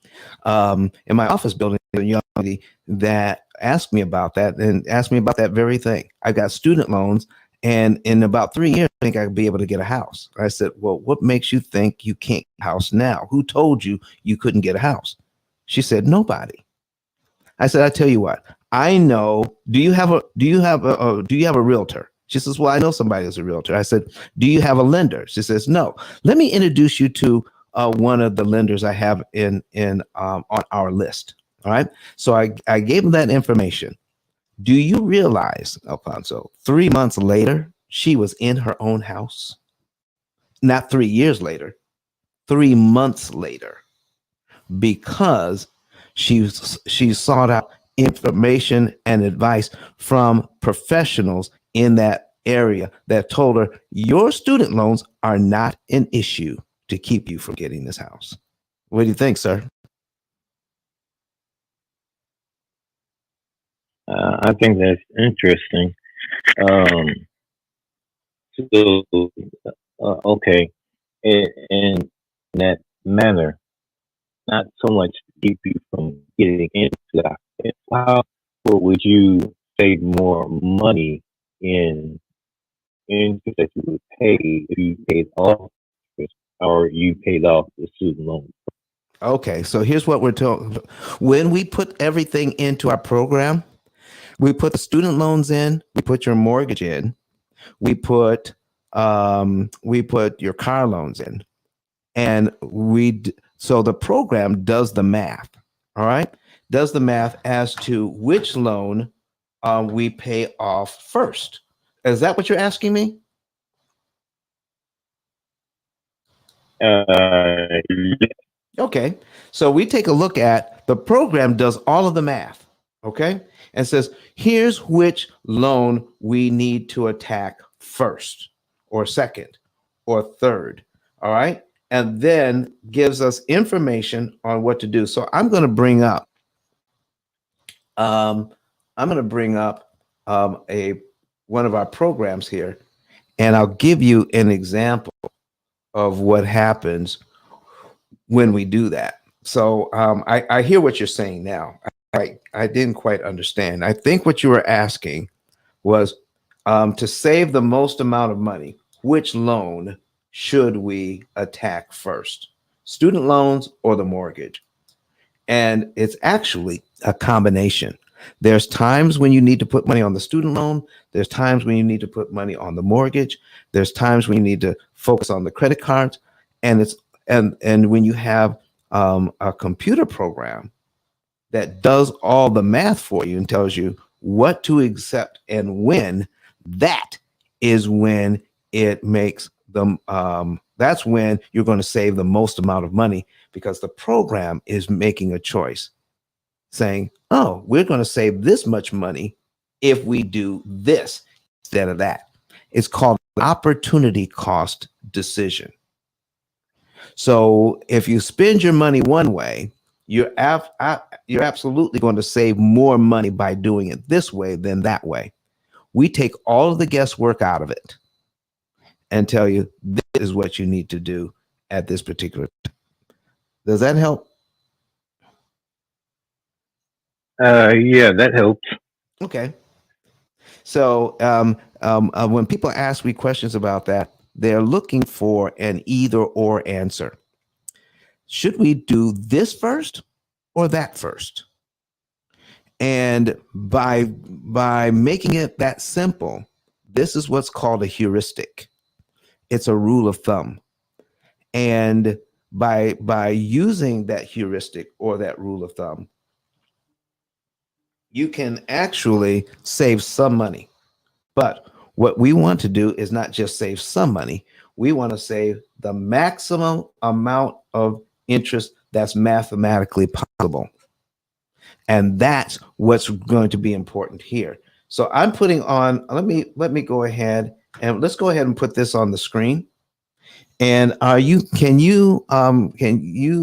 In my office building, a young lady that asked me about that and asked me about that very thing. I got student loans, and in about 3 years, I think I'd be able to get a house. I said, well, what makes you think you can't get a house now? Who told you you couldn't get a house? She said, nobody. I said, I tell you what, I know. Do you have a realtor? She says, well, I know somebody who's a realtor. I said, do you have a lender? She says, no. Let me introduce you to one of the lenders I have on our list. All right. So I gave him that information. Do you realize, Alfonso, 3 months later, she was in her own house? Not 3 years later, 3 months later, because she sought out information and advice from professionals in that area that told her your student loans are not an issue to keep you from getting this house. What do you think, sir? I think that's interesting. Okay, in that manner, not so much to keep you from getting into that. How would you save more money in interest that you would pay if you paid off or you paid off the student loan? Okay, so here's what we're talking. When we put everything into our program, we put the student loans in, we put your mortgage in, we put your car loans in, and so the program does the math. All right, does the math as to which loan we pay off first. Is that what you're asking me? Okay, so we take a look at the program does all of the math, okay, and says here's which loan we need to attack first or second or third. All right, and then gives us information on what to do. So I'm going to bring up one of our programs here, and I'll give you an example of what happens when we do that. So I hear what you're saying now. I didn't quite understand. I think what you were asking was to save the most amount of money, which loan should we attack first? Student loans or the mortgage? And it's actually a combination. There's times when you need to put money on the student loan. There's times when you need to put money on the mortgage. There's times when you need to focus on the credit cards. And it's and when you have a computer program that does all the math for you and tells you what to accept and when, that is when it makes them that's when you're going to save the most amount of money, because the program is making a choice saying, oh, we're going to save this much money if we do this instead of that. It's called opportunity cost decision. So if you spend your money one way, you're absolutely going to save more money by doing it this way than that way. We take all of the guesswork out of it and tell you this is what you need to do at this particular time. Does that help? Yeah, that helps. Okay. So when people ask me questions about that, they're looking for an either or answer. Should we do this first or that first? And by making it that simple, this is what's called a heuristic. It's a rule of thumb. And by using that heuristic or that rule of thumb, you can actually save some money. But what we want to do is not just save some money. We want to save the maximum amount of interest that's mathematically possible. And that's what's going to be important here. So I'm putting on, let me go ahead and let's go ahead and put this on the screen. And can you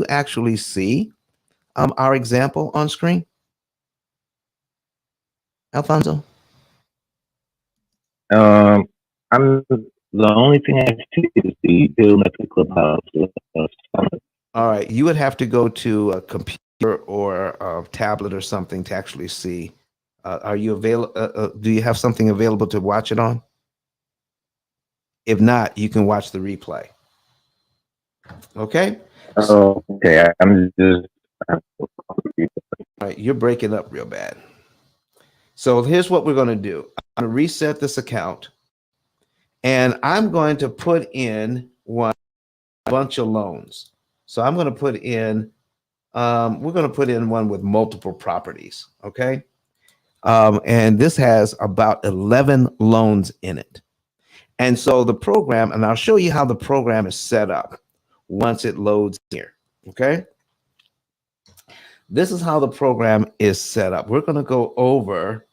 actually see our example on screen, Alfonso? I'm the only thing I see is the P.I.L.L Method Clubhouse. All right, you would have to go to a computer or a tablet or something to actually see. Are you available? Do you have something available to watch it on? If not, you can watch the replay. Okay. Oh, okay. I'm just. All right, you're breaking up real bad. So here's what we're going to do. I'm going to reset this account, and I'm going to put in a bunch of loans. So I'm going to put in, we're going to put in one with multiple properties. Okay. And this has about 11 loans in it. And so the program, and I'll show you how the program is set up once it loads here. Okay. This is how the program is set up. We're going to go over,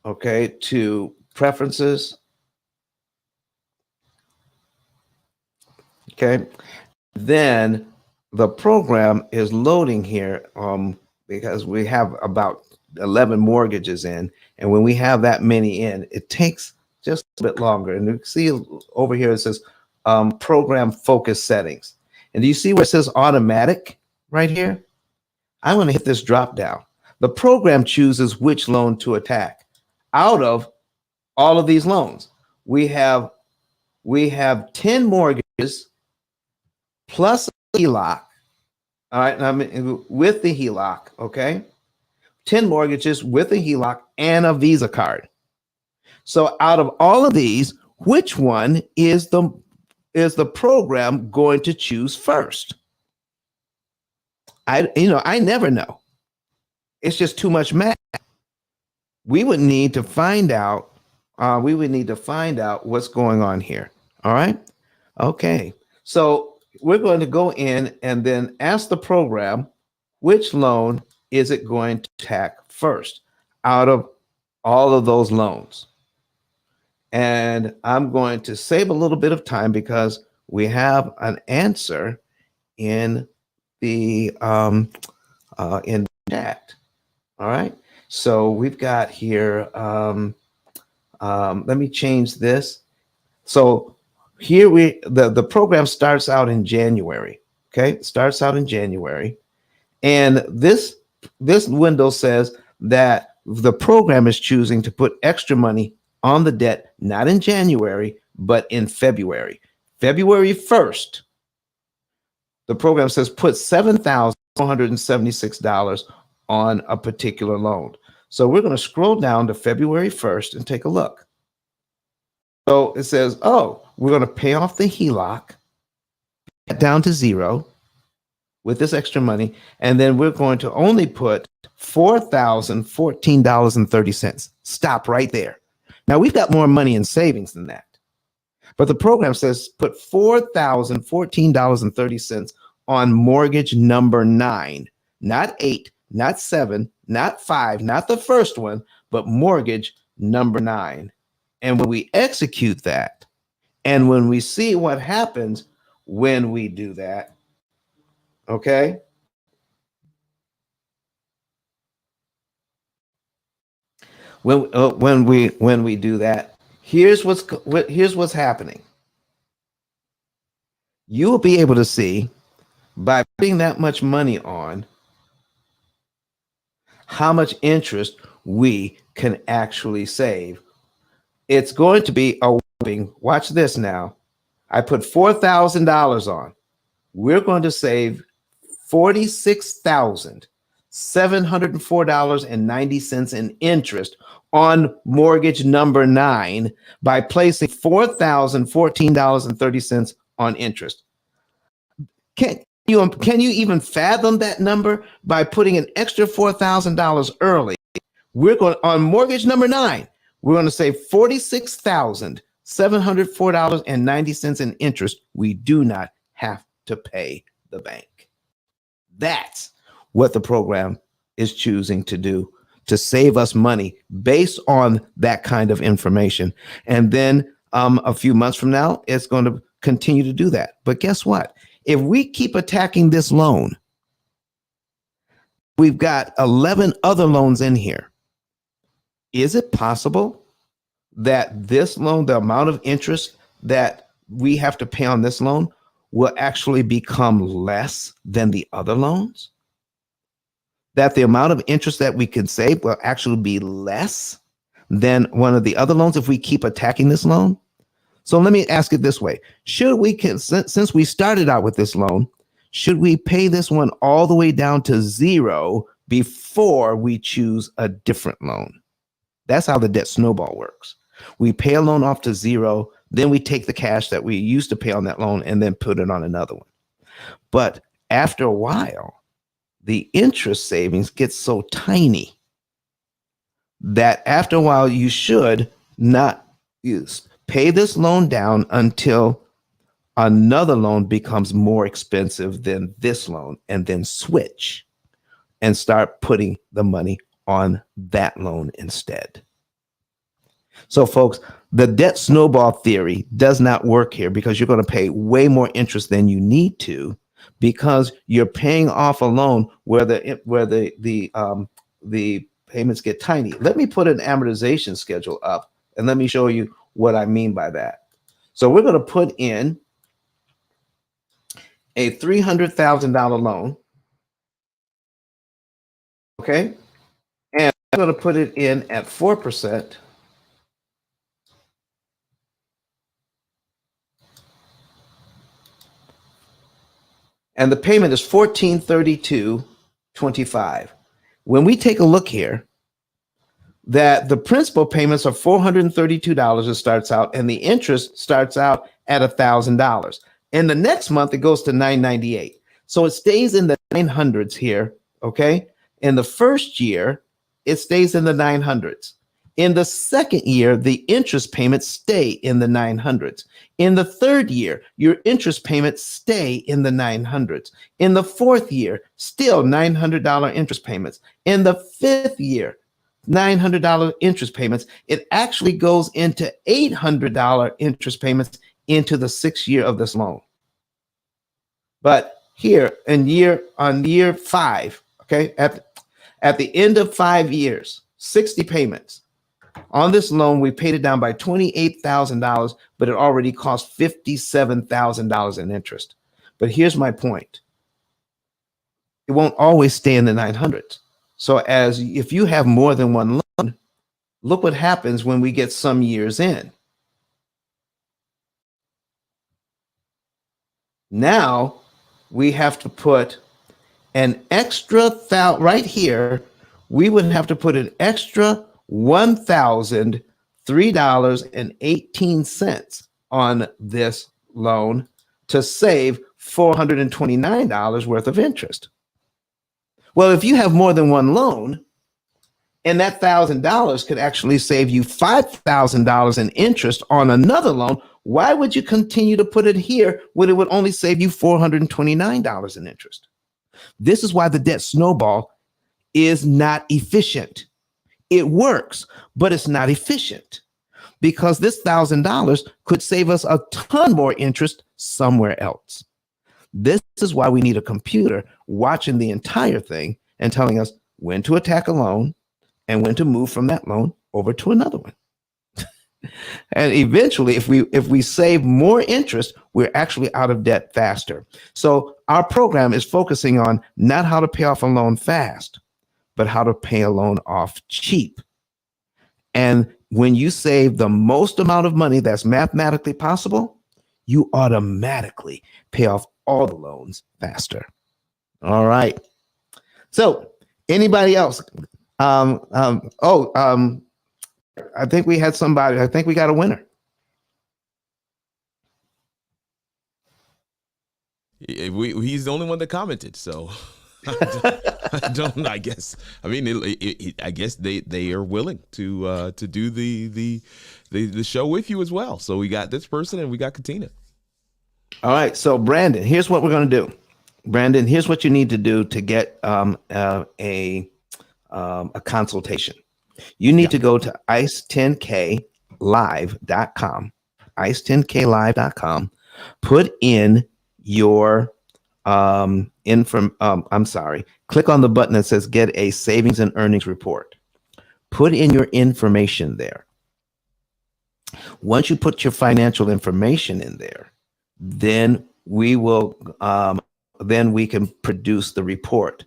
okay, to preferences. Okay. Then the program is loading here because we have about 11 mortgages in. And when we have that many in, it takes just a bit longer. And you see over here, it says program focus settings. And do you see where it says automatic right here? I'm going to hit this drop down. The program chooses which loan to attack out of all of these loans. We have 10 mortgages plus a HELOC. All right, I mean, with the HELOC, okay? 10 mortgages with a HELOC and a Visa card. So out of all of these, which one is the program going to choose first? I never know. It's just too much math. We would need to find out. What's going on here. All right. Okay. So we're going to go in and then ask the program which loan is it going to attack first out of all of those loans. And I'm going to save a little bit of time because we have an answer in the chat. All right. So we've got here. Let me change this. So here the program starts out in January. Okay, starts out in January, and this window says that the program is choosing to put extra money on the debt, not in January, but in February. February 1st, the program says put $7,476 on a particular loan. So we're going to scroll down to February 1st and take a look. So it says, oh, we're going to pay off the HELOC down to zero with this extra money. And then we're going to only put $4,014.30. Stop right there. Now we've got more money in savings than that. But the program says put $4,014.30 on mortgage number 9, not 8, not 7, not 5, not the first one, but mortgage number 9. And when we execute that, and when we see what happens when we do that, okay? When we do that, here's what's happening. You will be able to see by putting that much money on how much interest we can actually save. It's going to be a whopping, watch this now. I put $4,000 on. We're going to save $46,704.90 in interest on mortgage number 9 by placing $4,014.30 on interest. Can you even fathom that number by putting an extra $4,000 early? We're going on mortgage number 9. We're going to save $46,704.90 in interest. We do not have to pay the bank. That's what the program is choosing to do, to save us money based on that kind of information. And then a few months from now, it's going to continue to do that. But guess what? If we keep attacking this loan, we've got 11 other loans in here. Is it possible that this loan, the amount of interest that we have to pay on this loan, will actually become less than the other loans? That the amount of interest that we can save will actually be less than one of the other loans if we keep attacking this loan? So let me ask it this way. Should we, since we started out with this loan, should we pay this one all the way down to zero before we choose a different loan? That's how the debt snowball works. We pay a loan off to zero, then we take the cash that we used to pay on that loan and then put it on another one. But after a while, the interest savings get so tiny that after a while you should not pay this loan down until another loan becomes more expensive than this loan, and then switch and start putting the money on that loan instead. So folks, the debt snowball theory does not work here, because you're going to pay way more interest than you need to, because you're paying off a loan where the payments get tiny. Let me put an amortization schedule up and let me show you what I mean by that. So we're going to put in a $300,000 loan. Okay. And I'm going to put it in at 4%. And the payment is $1,432.25. When we take a look here, that the principal payments are $432, it starts out, and the interest starts out at $1,000. And the next month it goes to $998. So it stays in the 900s here, okay? In the first year, it stays in the 900s. In the second year, the interest payments stay in the 900s. In the third year, your interest payments stay in the 900s. In the fourth year, still $900 interest payments. In the fifth year, $900 interest payments. It actually goes into $800 interest payments into the sixth year of this loan. But here on year 5, okay, at the end of 5 years, 60 payments. On this loan, we paid it down by $28,000, but it already cost $57,000 in interest. But here's my point. It won't always stay in the 900s. So if you have more than one loan, look what happens when we get some years in. Now we have to put an extra right here, we would have to put an extra $1,003.18 on this loan to save $429 worth of interest. Well, if you have more than one loan, and that $1,000 could actually save you $5,000 in interest on another loan, why would you continue to put it here when it would only save you $429 in interest? This is why the debt snowball is not efficient. It works, but it's not efficient because this $1,000 could save us a ton more interest somewhere else. This is why we need a computer watching the entire thing and telling us when to attack a loan and when to move from that loan over to another one. And eventually, if we save more interest, we're actually out of debt faster. So our program is focusing on not how to pay off a loan fast, but how to pay a loan off cheap. And when you save the most amount of money that's mathematically possible, you automatically pay off all the loans faster. All right. So anybody else? I think we had somebody. I think we got a winner. He's the only one that commented, so I don't. I guess. I mean, I guess they are willing to do the show with you as well. So we got this person and we got Katina. All right. So Brandon, here's what we're going to do. Brandon, here's what you need to do to get a consultation. You need to go to ice10klive.com, ice10klive.com, put in your click on the button that says get a savings and earnings report. Put in your information there. Once you put your financial information in there, then we can produce the report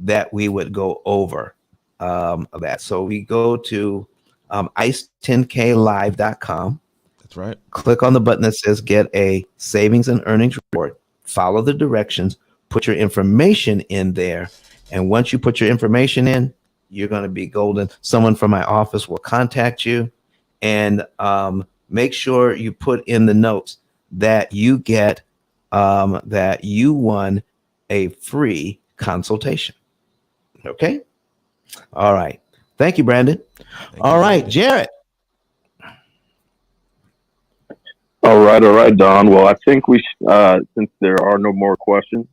that we would go over that. So we go to ice10klive.com. That's right. Click on the button that says get a savings and earnings report. Follow the directions, put your information in there. And once you put your information in, you're going to be golden. Someone from my office will contact you and make sure you put in the notes that you get that you won a free consultation. Okay. All right. Thank you, Brandon. All right, Jared. All right, Don. Well, I think we since there are no more questions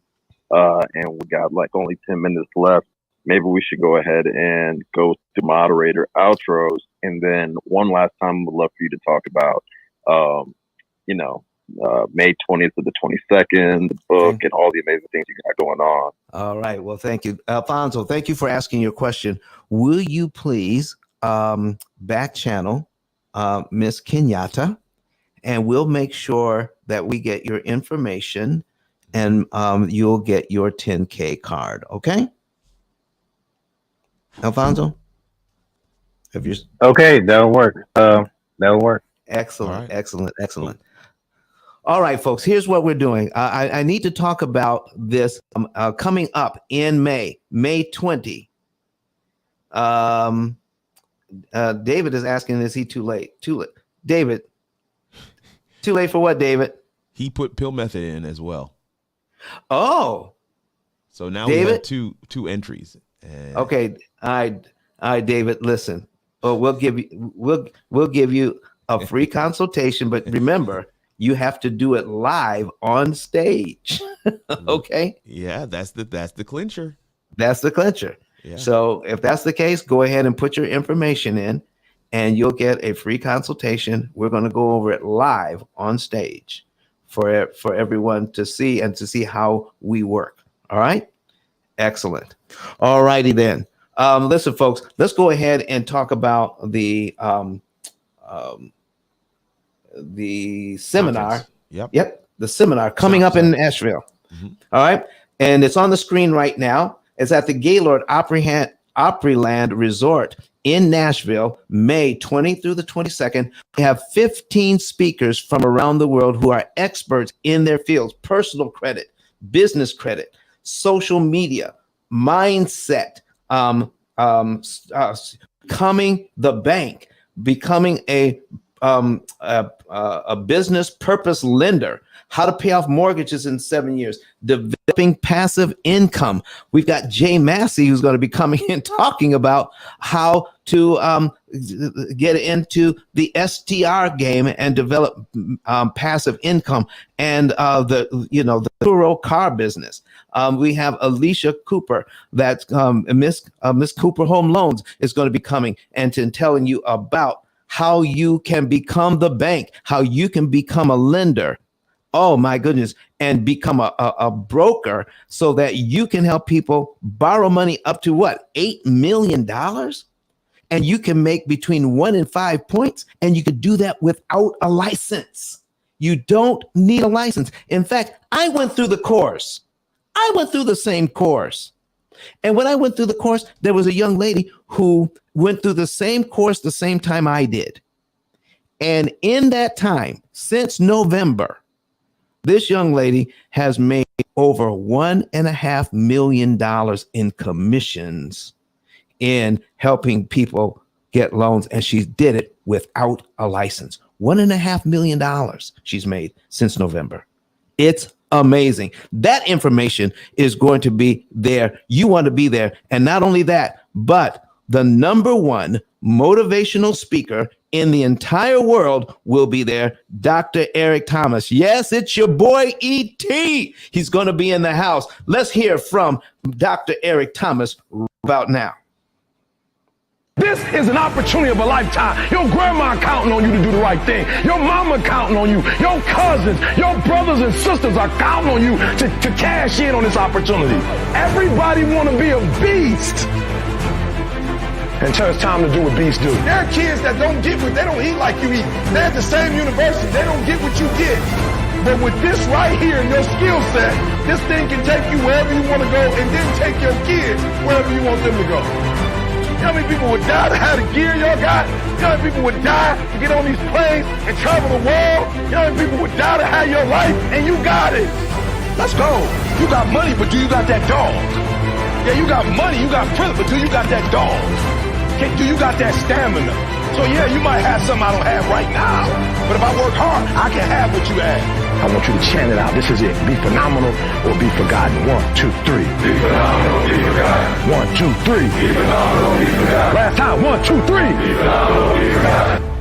and we got like only 10 minutes left, maybe we should go ahead and go to moderator outros. And then one last time, I would love for you to talk about, May 20th to the 22nd, the book, and all the amazing things you got going on. All right. Well, thank you. Alfonso, thank you for asking your question. Will you please back channel Miss Kenyatta, and we'll make sure that we get your information and you'll get your 10K card. Okay? Alfonso? Okay, that'll work. That'll work. Excellent, excellent. All right, folks, here's what we're doing. I need to talk about this coming up in May 20. David is asking, is he too late? Too late. David, too late for what, David? He put P.I.L.L method in as well. Oh. So now David? we have two entries. Okay. All right, David, listen. We'll give you a free consultation, but remember, you have to do it live on stage. Okay? Yeah, that's the clincher. That's the clincher. Yeah. So if that's the case, go ahead and put your information in and you'll get a free consultation. We're going to go over it live on stage for everyone to see and to see how we work. All right? Excellent. All righty then. Listen, folks, let's go ahead and talk about the seminar. Yep. The seminar coming up in Nashville. Mm-hmm. All right. And it's on the screen right now. It's at the Gaylord Opryland Resort in Nashville, May 20 through the 22nd. We have 15 speakers from around the world who are experts in their fields: personal credit, business credit, social media, mindset, becoming the bank, becoming a business purpose lender, how to pay off mortgages in 7 years, developing passive income. We've got Jay Massey, who's going to be coming in talking about how to get into the STR game and develop passive income, and the Turo car business. We have Alicia Cooper, that Miss Cooper Home Loans is going to be coming and telling you about how you can become the bank, how you can become a lender. Oh my goodness. And become a broker so that you can help people borrow money up to what? $8 million? And you can make between 1 and 5 points. And you can do that without a license. You don't need a license. In fact, I went through the course. I went through the same course. And when I went through the course, there was a young lady who went through the same course the same time I did. And in that time, since November, this young lady has made over $1.5 million in commissions in helping people get loans. And she did it without a license. $1.5 million she's made since November. It's amazing. That information is going to be there. You want to be there. And not only that, but the #1 motivational speaker in the entire world will be there, Dr. Eric Thomas. Yes, it's your boy E.T. He's going to be in the house. Let's hear from Dr. Eric Thomas about now. This is an opportunity of a lifetime. Your grandma counting on you to do the right thing. Your mama counting on you. Your cousins, your brothers and sisters are counting on you to cash in on this opportunity. Everybody want to be a beast until it's time to do what beasts do. There are kids that don't get what they don't eat like you eat. They're at the same university. They don't get what you get. But with this right here and your skill set, this thing can take you wherever you want to go and then take your kids wherever you want them to go. You know how many people would die to have the gear y'all got? You know how many people would die to get on these planes and travel the world? You know how many people would die to have your life? And you got it. Let's go. You got money, but do you got that dog? Yeah, you got money, you got privilege, but do you got that dog? Do you got that stamina? So yeah, you might have something I don't have right now, but if I work hard, I can have what you have. I want you to chant it out. This is it. Be phenomenal or be forgotten. 1, 2, 3. Be phenomenal, be forgotten. 1, 2, 3. Be phenomenal, be forgotten. Last time. 1, 2, 3. Be phenomenal, be forgotten.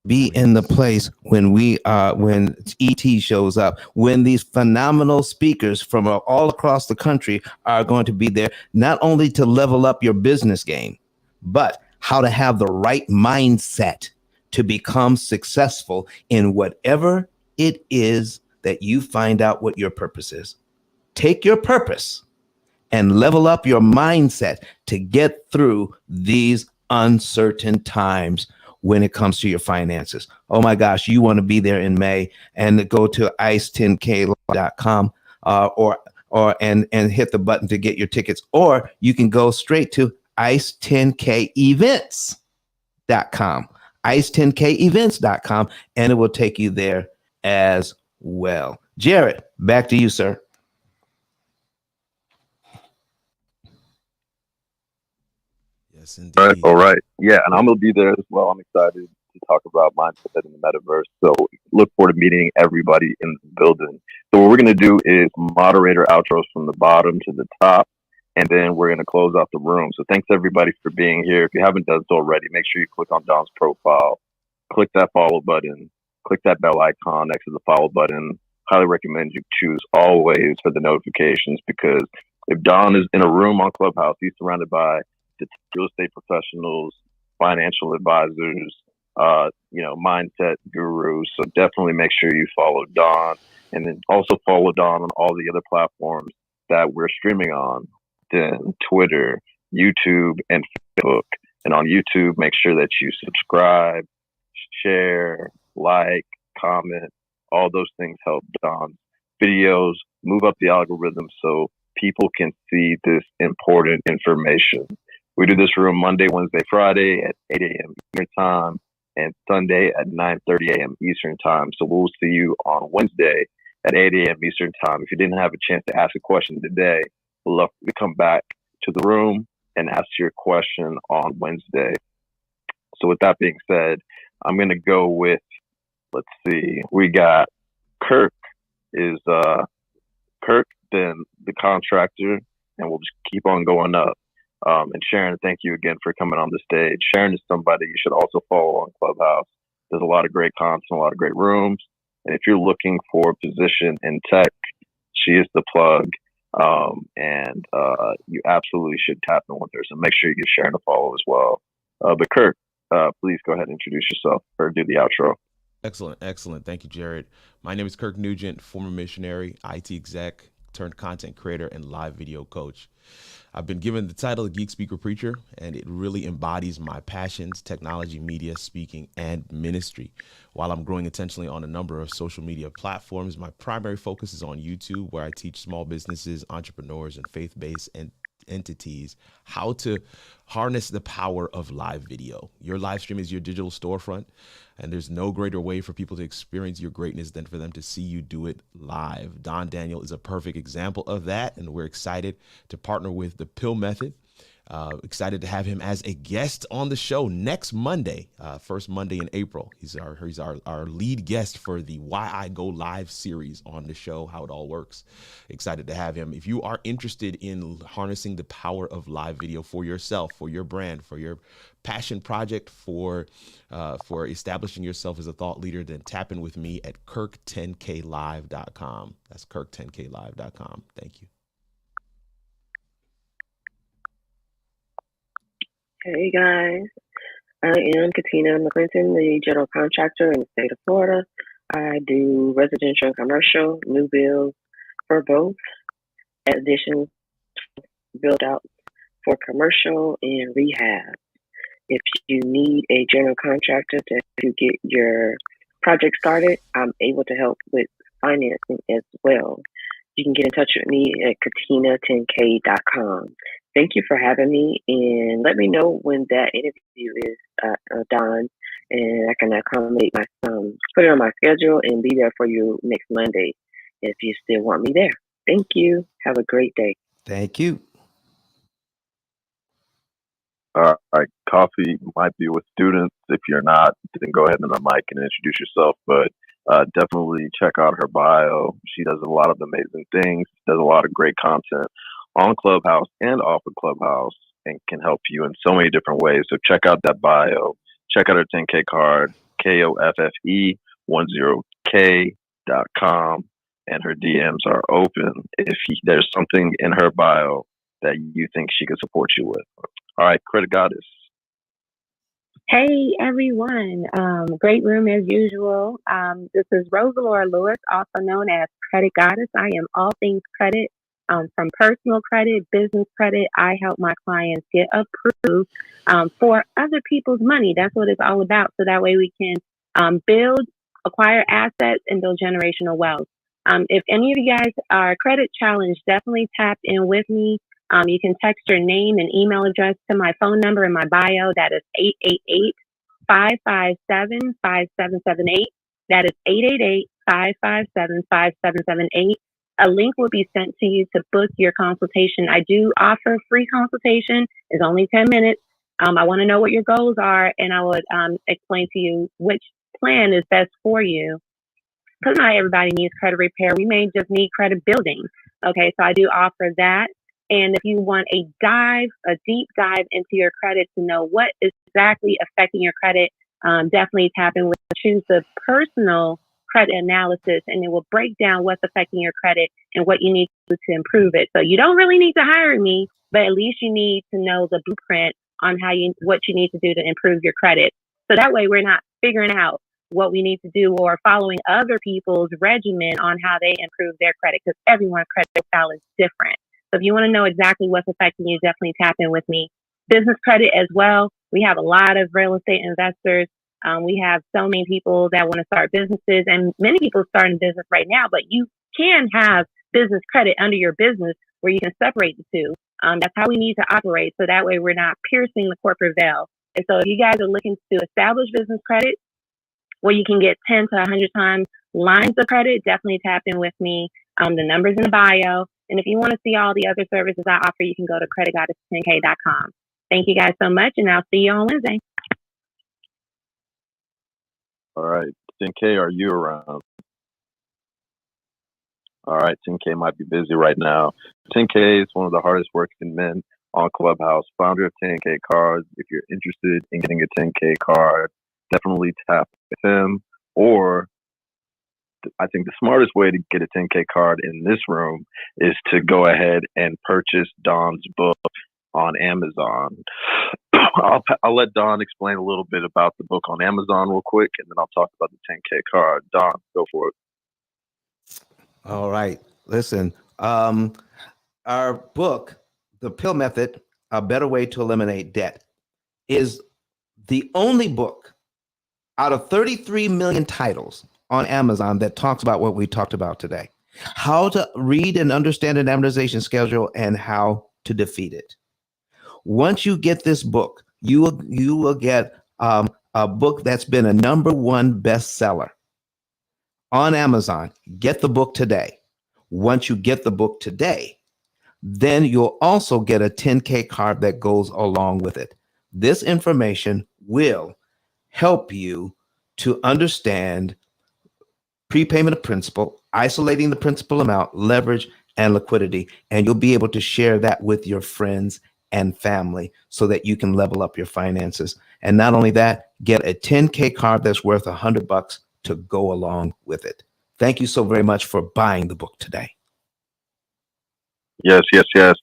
Be in the place when when ET shows up, when these phenomenal speakers from all across the country are going to be there, not only to level up your business game, but how to have the right mindset to become successful in whatever it is that you find out what your purpose is. Take your purpose and level up your mindset to get through these uncertain times when it comes to your finances. Oh my gosh, you want to be there in May, and go to ice10k.com and hit the button to get your tickets, or you can go straight to ice10kevents.com, ice10kevents.com, and it will take you there as well. Jared, back to you, sir. Yes, indeed. All right. Yeah, and I'm going to be there as well. I'm excited to talk about mindset in the metaverse. So look forward to meeting everybody in the building. So what we're going to do is moderator outros from the bottom to the top, and then we're going to close out the room. So thanks everybody for being here. If you haven't done so already, make sure you click on Don's profile, click that follow button, click that bell icon next to the follow button. Highly recommend you choose always for the notifications, because if Don is in a room on Clubhouse, he's surrounded by real estate professionals, financial advisors, mindset gurus. So definitely make sure you follow Don, and then also follow Don on all the other platforms that we're streaming on, then Twitter, YouTube, and Facebook. And on YouTube, make sure that you subscribe, share, like, comment. All those things help Don's videos move up the algorithm so people can see this important information. We do this room Monday, Wednesday, Friday at 8 a.m. Eastern time. and Sunday at 9:30 a.m. Eastern time. So we'll see you on Wednesday at 8 a.m. Eastern time. If you didn't have a chance to ask a question today, we'd love to come back to the room and ask your question on Wednesday. So with that being said, I'm going to go with, let's see, we got Kirk is Kirk, then the contractor, and we'll just keep on going up. And Sharon, thank you again for coming on the stage. Sharon is somebody you should also follow on Clubhouse. There's a lot of great content, a lot of great rooms. And if you're looking for a position in tech, she is the plug. And you absolutely should tap in with her. So make sure you give Sharon a follow as well. But Kirk, please go ahead and introduce yourself or do the outro. Excellent. Thank you, Jared. My name is Kirk Nugent, former missionary, IT exec, turned content creator, and live video coach. I've been given the title of Geek Speaker Preacher, and it really embodies my passions: technology, media, speaking, and ministry. While I'm growing intentionally on a number of social media platforms, my primary focus is on YouTube, where I teach small businesses, entrepreneurs, and faith-based entities how to harness the power of live video. Your live stream is your digital storefront, and there's no greater way for people to experience your greatness than for them to see you do it live. Don Daniel is a perfect example of that, and we're excited to partner with the P.I.L.L method. Excited to have him as a guest on the show next Monday, first Monday in April. He's our lead guest for the Why I Go Live series on the show, how it all works. Excited to have him. If you are interested in harnessing the power of live video for yourself, for your brand, for your passion project, for establishing yourself as a thought leader, then tap in with me at kirk10klive.com. That's kirk10klive.com. Thank you. Hey guys, I am Katina McClinton, the general contractor in the state of Florida. I do residential and commercial, new builds for both, additions, build out for commercial and rehab. If you need a general contractor to get your project started, I'm able to help with financing as well. You can get in touch with me at katina10k.com. Thank you for having me, and let me know when that interview is done, and I can accommodate put it on my schedule and be there for you next Monday if you still want me there. Thank you. Have a great day. Thank you. All right, Coffee might be with students. If you're not, then go ahead and unmic and introduce yourself. But definitely check out her bio. She does a lot of amazing things, does a lot of great content on Clubhouse and off of Clubhouse, and can help you in so many different ways. So check out that bio. Check out her 10K card, KOFFE10K.com, and her DMs are open if there's something in her bio that you think she could support you with. All right, Credit Goddess. Hey everyone, great room as usual. This is Rosalora Lewis, also known as Credit Goddess. I am all things credit, from personal credit, business credit. I help my clients get approved for other people's money. That's what it's all about. So that way we can build, acquire assets, and build generational wealth. If any of you guys are credit challenged, definitely tap in with me. You can text your name and email address to my phone number in my bio. That is 888-557-5778. That is 888-557-5778. A link will be sent to you to book your consultation. I do offer free consultation. It's only 10 minutes. I want to know what your goals are, and I would explain to you which plan is best for you. Because not everybody needs credit repair. We may just need credit building. Okay, so I do offer that. And if you want a deep dive into your credit to know what is exactly affecting your credit, definitely tap in with choose the personal credit analysis, and it will break down what's affecting your credit and what you need to improve it. So you don't really need to hire me, but at least you need to know the blueprint on what you need to do to improve your credit. So that way we're not figuring out what we need to do or following other people's regimen on how they improve their credit, because everyone's credit profile is different. So if you want to know exactly what's affecting you, definitely tap in with me. Business credit as well. We have a lot of real estate investors. We have so many people that want to start businesses, and many people starting business right now, but you can have business credit under your business where you can separate the two. That's how we need to operate. So that way we're not piercing the corporate veil. And so if you guys are looking to establish business credit where you can get 10 to 100 times lines of credit, definitely tap in with me. The number's in the bio. And if you want to see all the other services I offer, you can go to creditgoddess10k.com. Thank you guys so much, and I'll see you on Wednesday. All right, 10K, are you around? All right, 10K might be busy right now. 10K is one of the hardest working men on Clubhouse, founder of 10K Cards. If you're interested in getting a 10K card, definitely tap with him. Or I think the smartest way to get a 10K card in this room is to go ahead and purchase Don's book on Amazon. I'll let Don explain a little bit about the book on Amazon real quick, and then I'll talk about the 10K card. Don, go for it. All right. Listen, our book, The P.I.L.L Method, A Better Way to Eliminate Debt, is the only book out of 33 million titles on Amazon that talks about what we talked about today. How to read and understand an amortization schedule and how to defeat it. Once you get this book, you will get a book that's been a #1 bestseller on Amazon. Get the book today. Once you get the book today, then you'll also get a 10K card that goes along with it. This information will help you to understand prepayment of principal, isolating the principal amount, leverage, and liquidity. And you'll be able to share that with your friends and family so that you can level up your finances. And not only that, get a 10K card that's worth $100 to go along with it. Thank you so very much for buying the book today. Yes.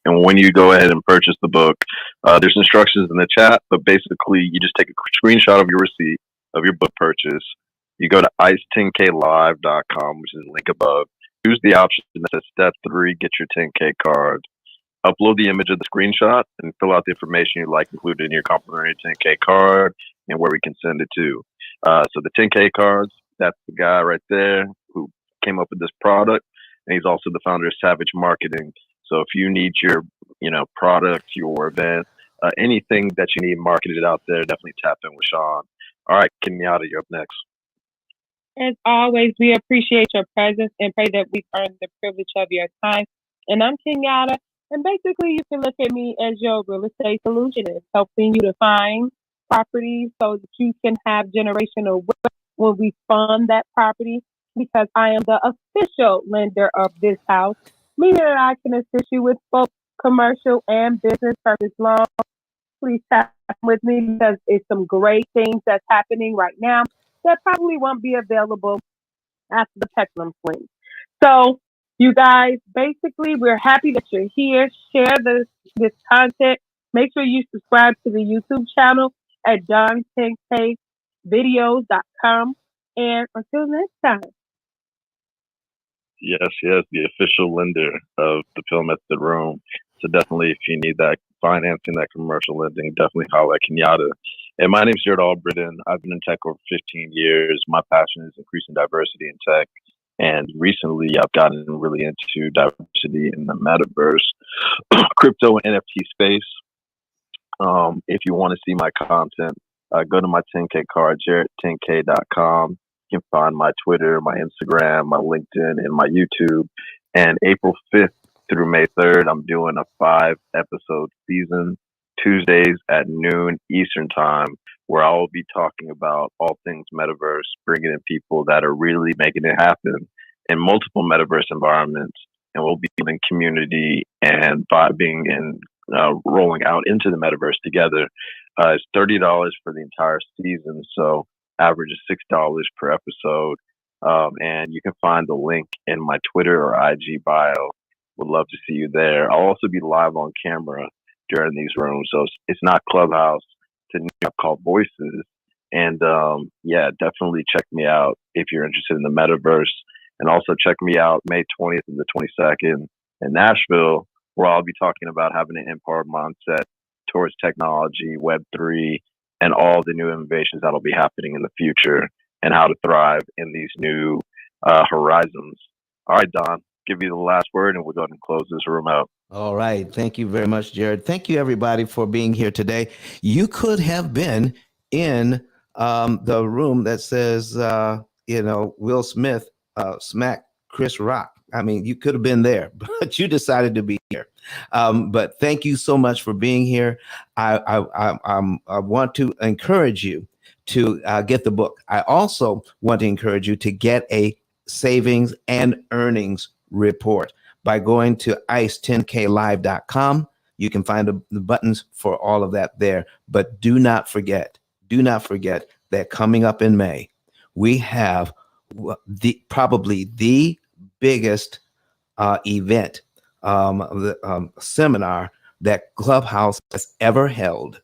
And when you go ahead and purchase the book, there's instructions in the chat, but basically you just take a screenshot of your receipt of your book purchase. You go to ice10klive.com, which is the link above. Choose the option that says step 3, get your 10K card. Upload the image of the screenshot and fill out the information you'd like included in your complimentary 10K card and where we can send it to. So the 10K cards, that's the guy right there who came up with this product. And he's also the founder of Savage Marketing. So if you need your, product, your event, anything that you need marketed out there, definitely tap in with Sean. All right, Kenyatta, you're up next. As always, we appreciate your presence and pray that we've earned the privilege of your time. And I'm Kenyatta, and basically you can look at me as your real estate solutionist, helping you to find properties so that you can have generational wealth when we fund that property, because I am the official lender of this house, meaning that I can assist you with both commercial and business purpose loans. Please tap with me because it's some great things that's happening right now that probably won't be available after the pendulum swings. So, you guys, basically, we're happy that you're here. Share this content. Make sure you subscribe to the YouTube channel at don10kvideos.com. And until next time. Yes, the official lender of the P.I.L.L Method Room. So definitely, if you need that financing, that commercial lending, definitely holler at Kenyatta. And my name is Jared Albritton. I've been in tech over 15 years. My passion is increasing diversity in tech. And recently, I've gotten really into diversity in the metaverse, crypto and NFT space. If you want to see my content, go to my 10K card, jared10k.com. You can find my Twitter, my Instagram, my LinkedIn, and my YouTube. And April 5th through May 3rd, I'm doing a 5-episode season, Tuesdays at noon Eastern time, where I will be talking about all things metaverse, bringing in people that are really making it happen in multiple metaverse environments. And we'll be building community and vibing and rolling out into the metaverse together. It's $30 for the entire season. So average is $6 per episode. And you can find the link in my Twitter or IG bio. Would love to see you there. I'll also be live on camera during these rooms. So it's not Clubhouse, it's a new app called Voices. And definitely check me out if you're interested in the metaverse. And also check me out May 20th and the 22nd in Nashville, where I'll be talking about having an empowered mindset towards technology, Web3, and all the new innovations that'll be happening in the future and how to thrive in these new horizons. All right, Don, give you the last word and we'll go ahead and close this room out. All right. Thank you very much, Jared. Thank you, everybody, for being here today. You could have been in the room that says, Will Smith smack Chris Rock. I mean, you could have been there, but you decided to be here. But thank you so much for being here. I want to encourage you to get the book. I also want to encourage you to get a savings and earnings report by going to ice10klive.com. You can find the buttons for all of that there. But do not forget that coming up in May, we have probably the biggest event, seminar that Clubhouse has ever held.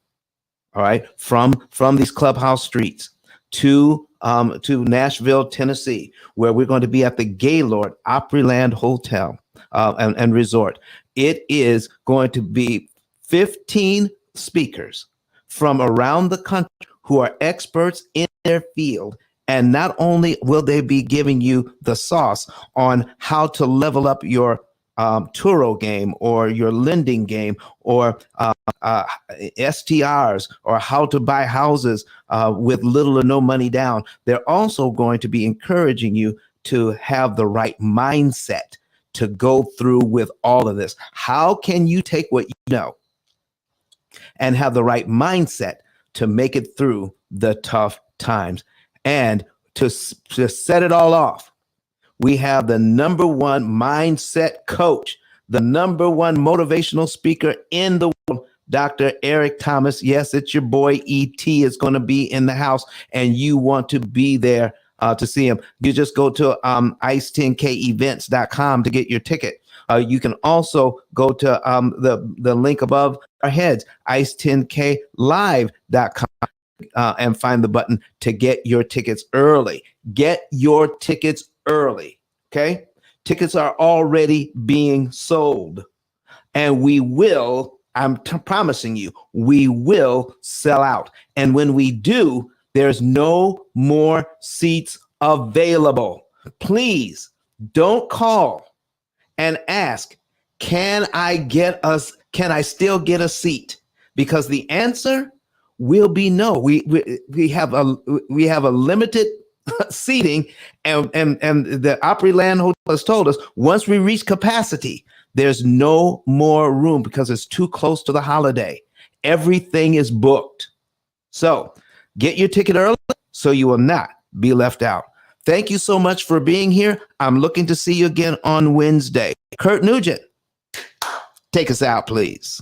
All right, from these Clubhouse streets to Nashville, Tennessee, where we're going to be at the Gaylord Opryland Hotel and Resort. It is going to be 15 speakers from around the country who are experts in their field. And not only will they be giving you the sauce on how to level up your Turo game or your lending game or STRs or how to buy houses with little or no money down. They're also going to be encouraging you to have the right mindset to go through with all of this. How can you take what you know and have the right mindset to make it through the tough times? And to set it all off, we have the number one mindset coach, the number one motivational speaker in the world, Dr. Eric Thomas. Yes, it's your boy ET is going to be in the house, and you want to be there to see him. You just go to ice10kevents.com to get your ticket. You can also go to the link above our heads, ice10klive.com. And find the button to get your tickets early. Get your tickets early, okay? Tickets are already being sold, and we will, I'm promising you, we will sell out. And when we do, there's no more seats available. Please don't call and ask, can I still get a seat? Because the answer will be no. We have a limited seating, and the Opryland Hotel has told us once we reach capacity, there's no more room because it's too close to the holiday. Everything is booked. So get your ticket early so you will not be left out. Thank you so much for being here. I'm looking to see you again on Wednesday. Kurt Nugent, take us out, please.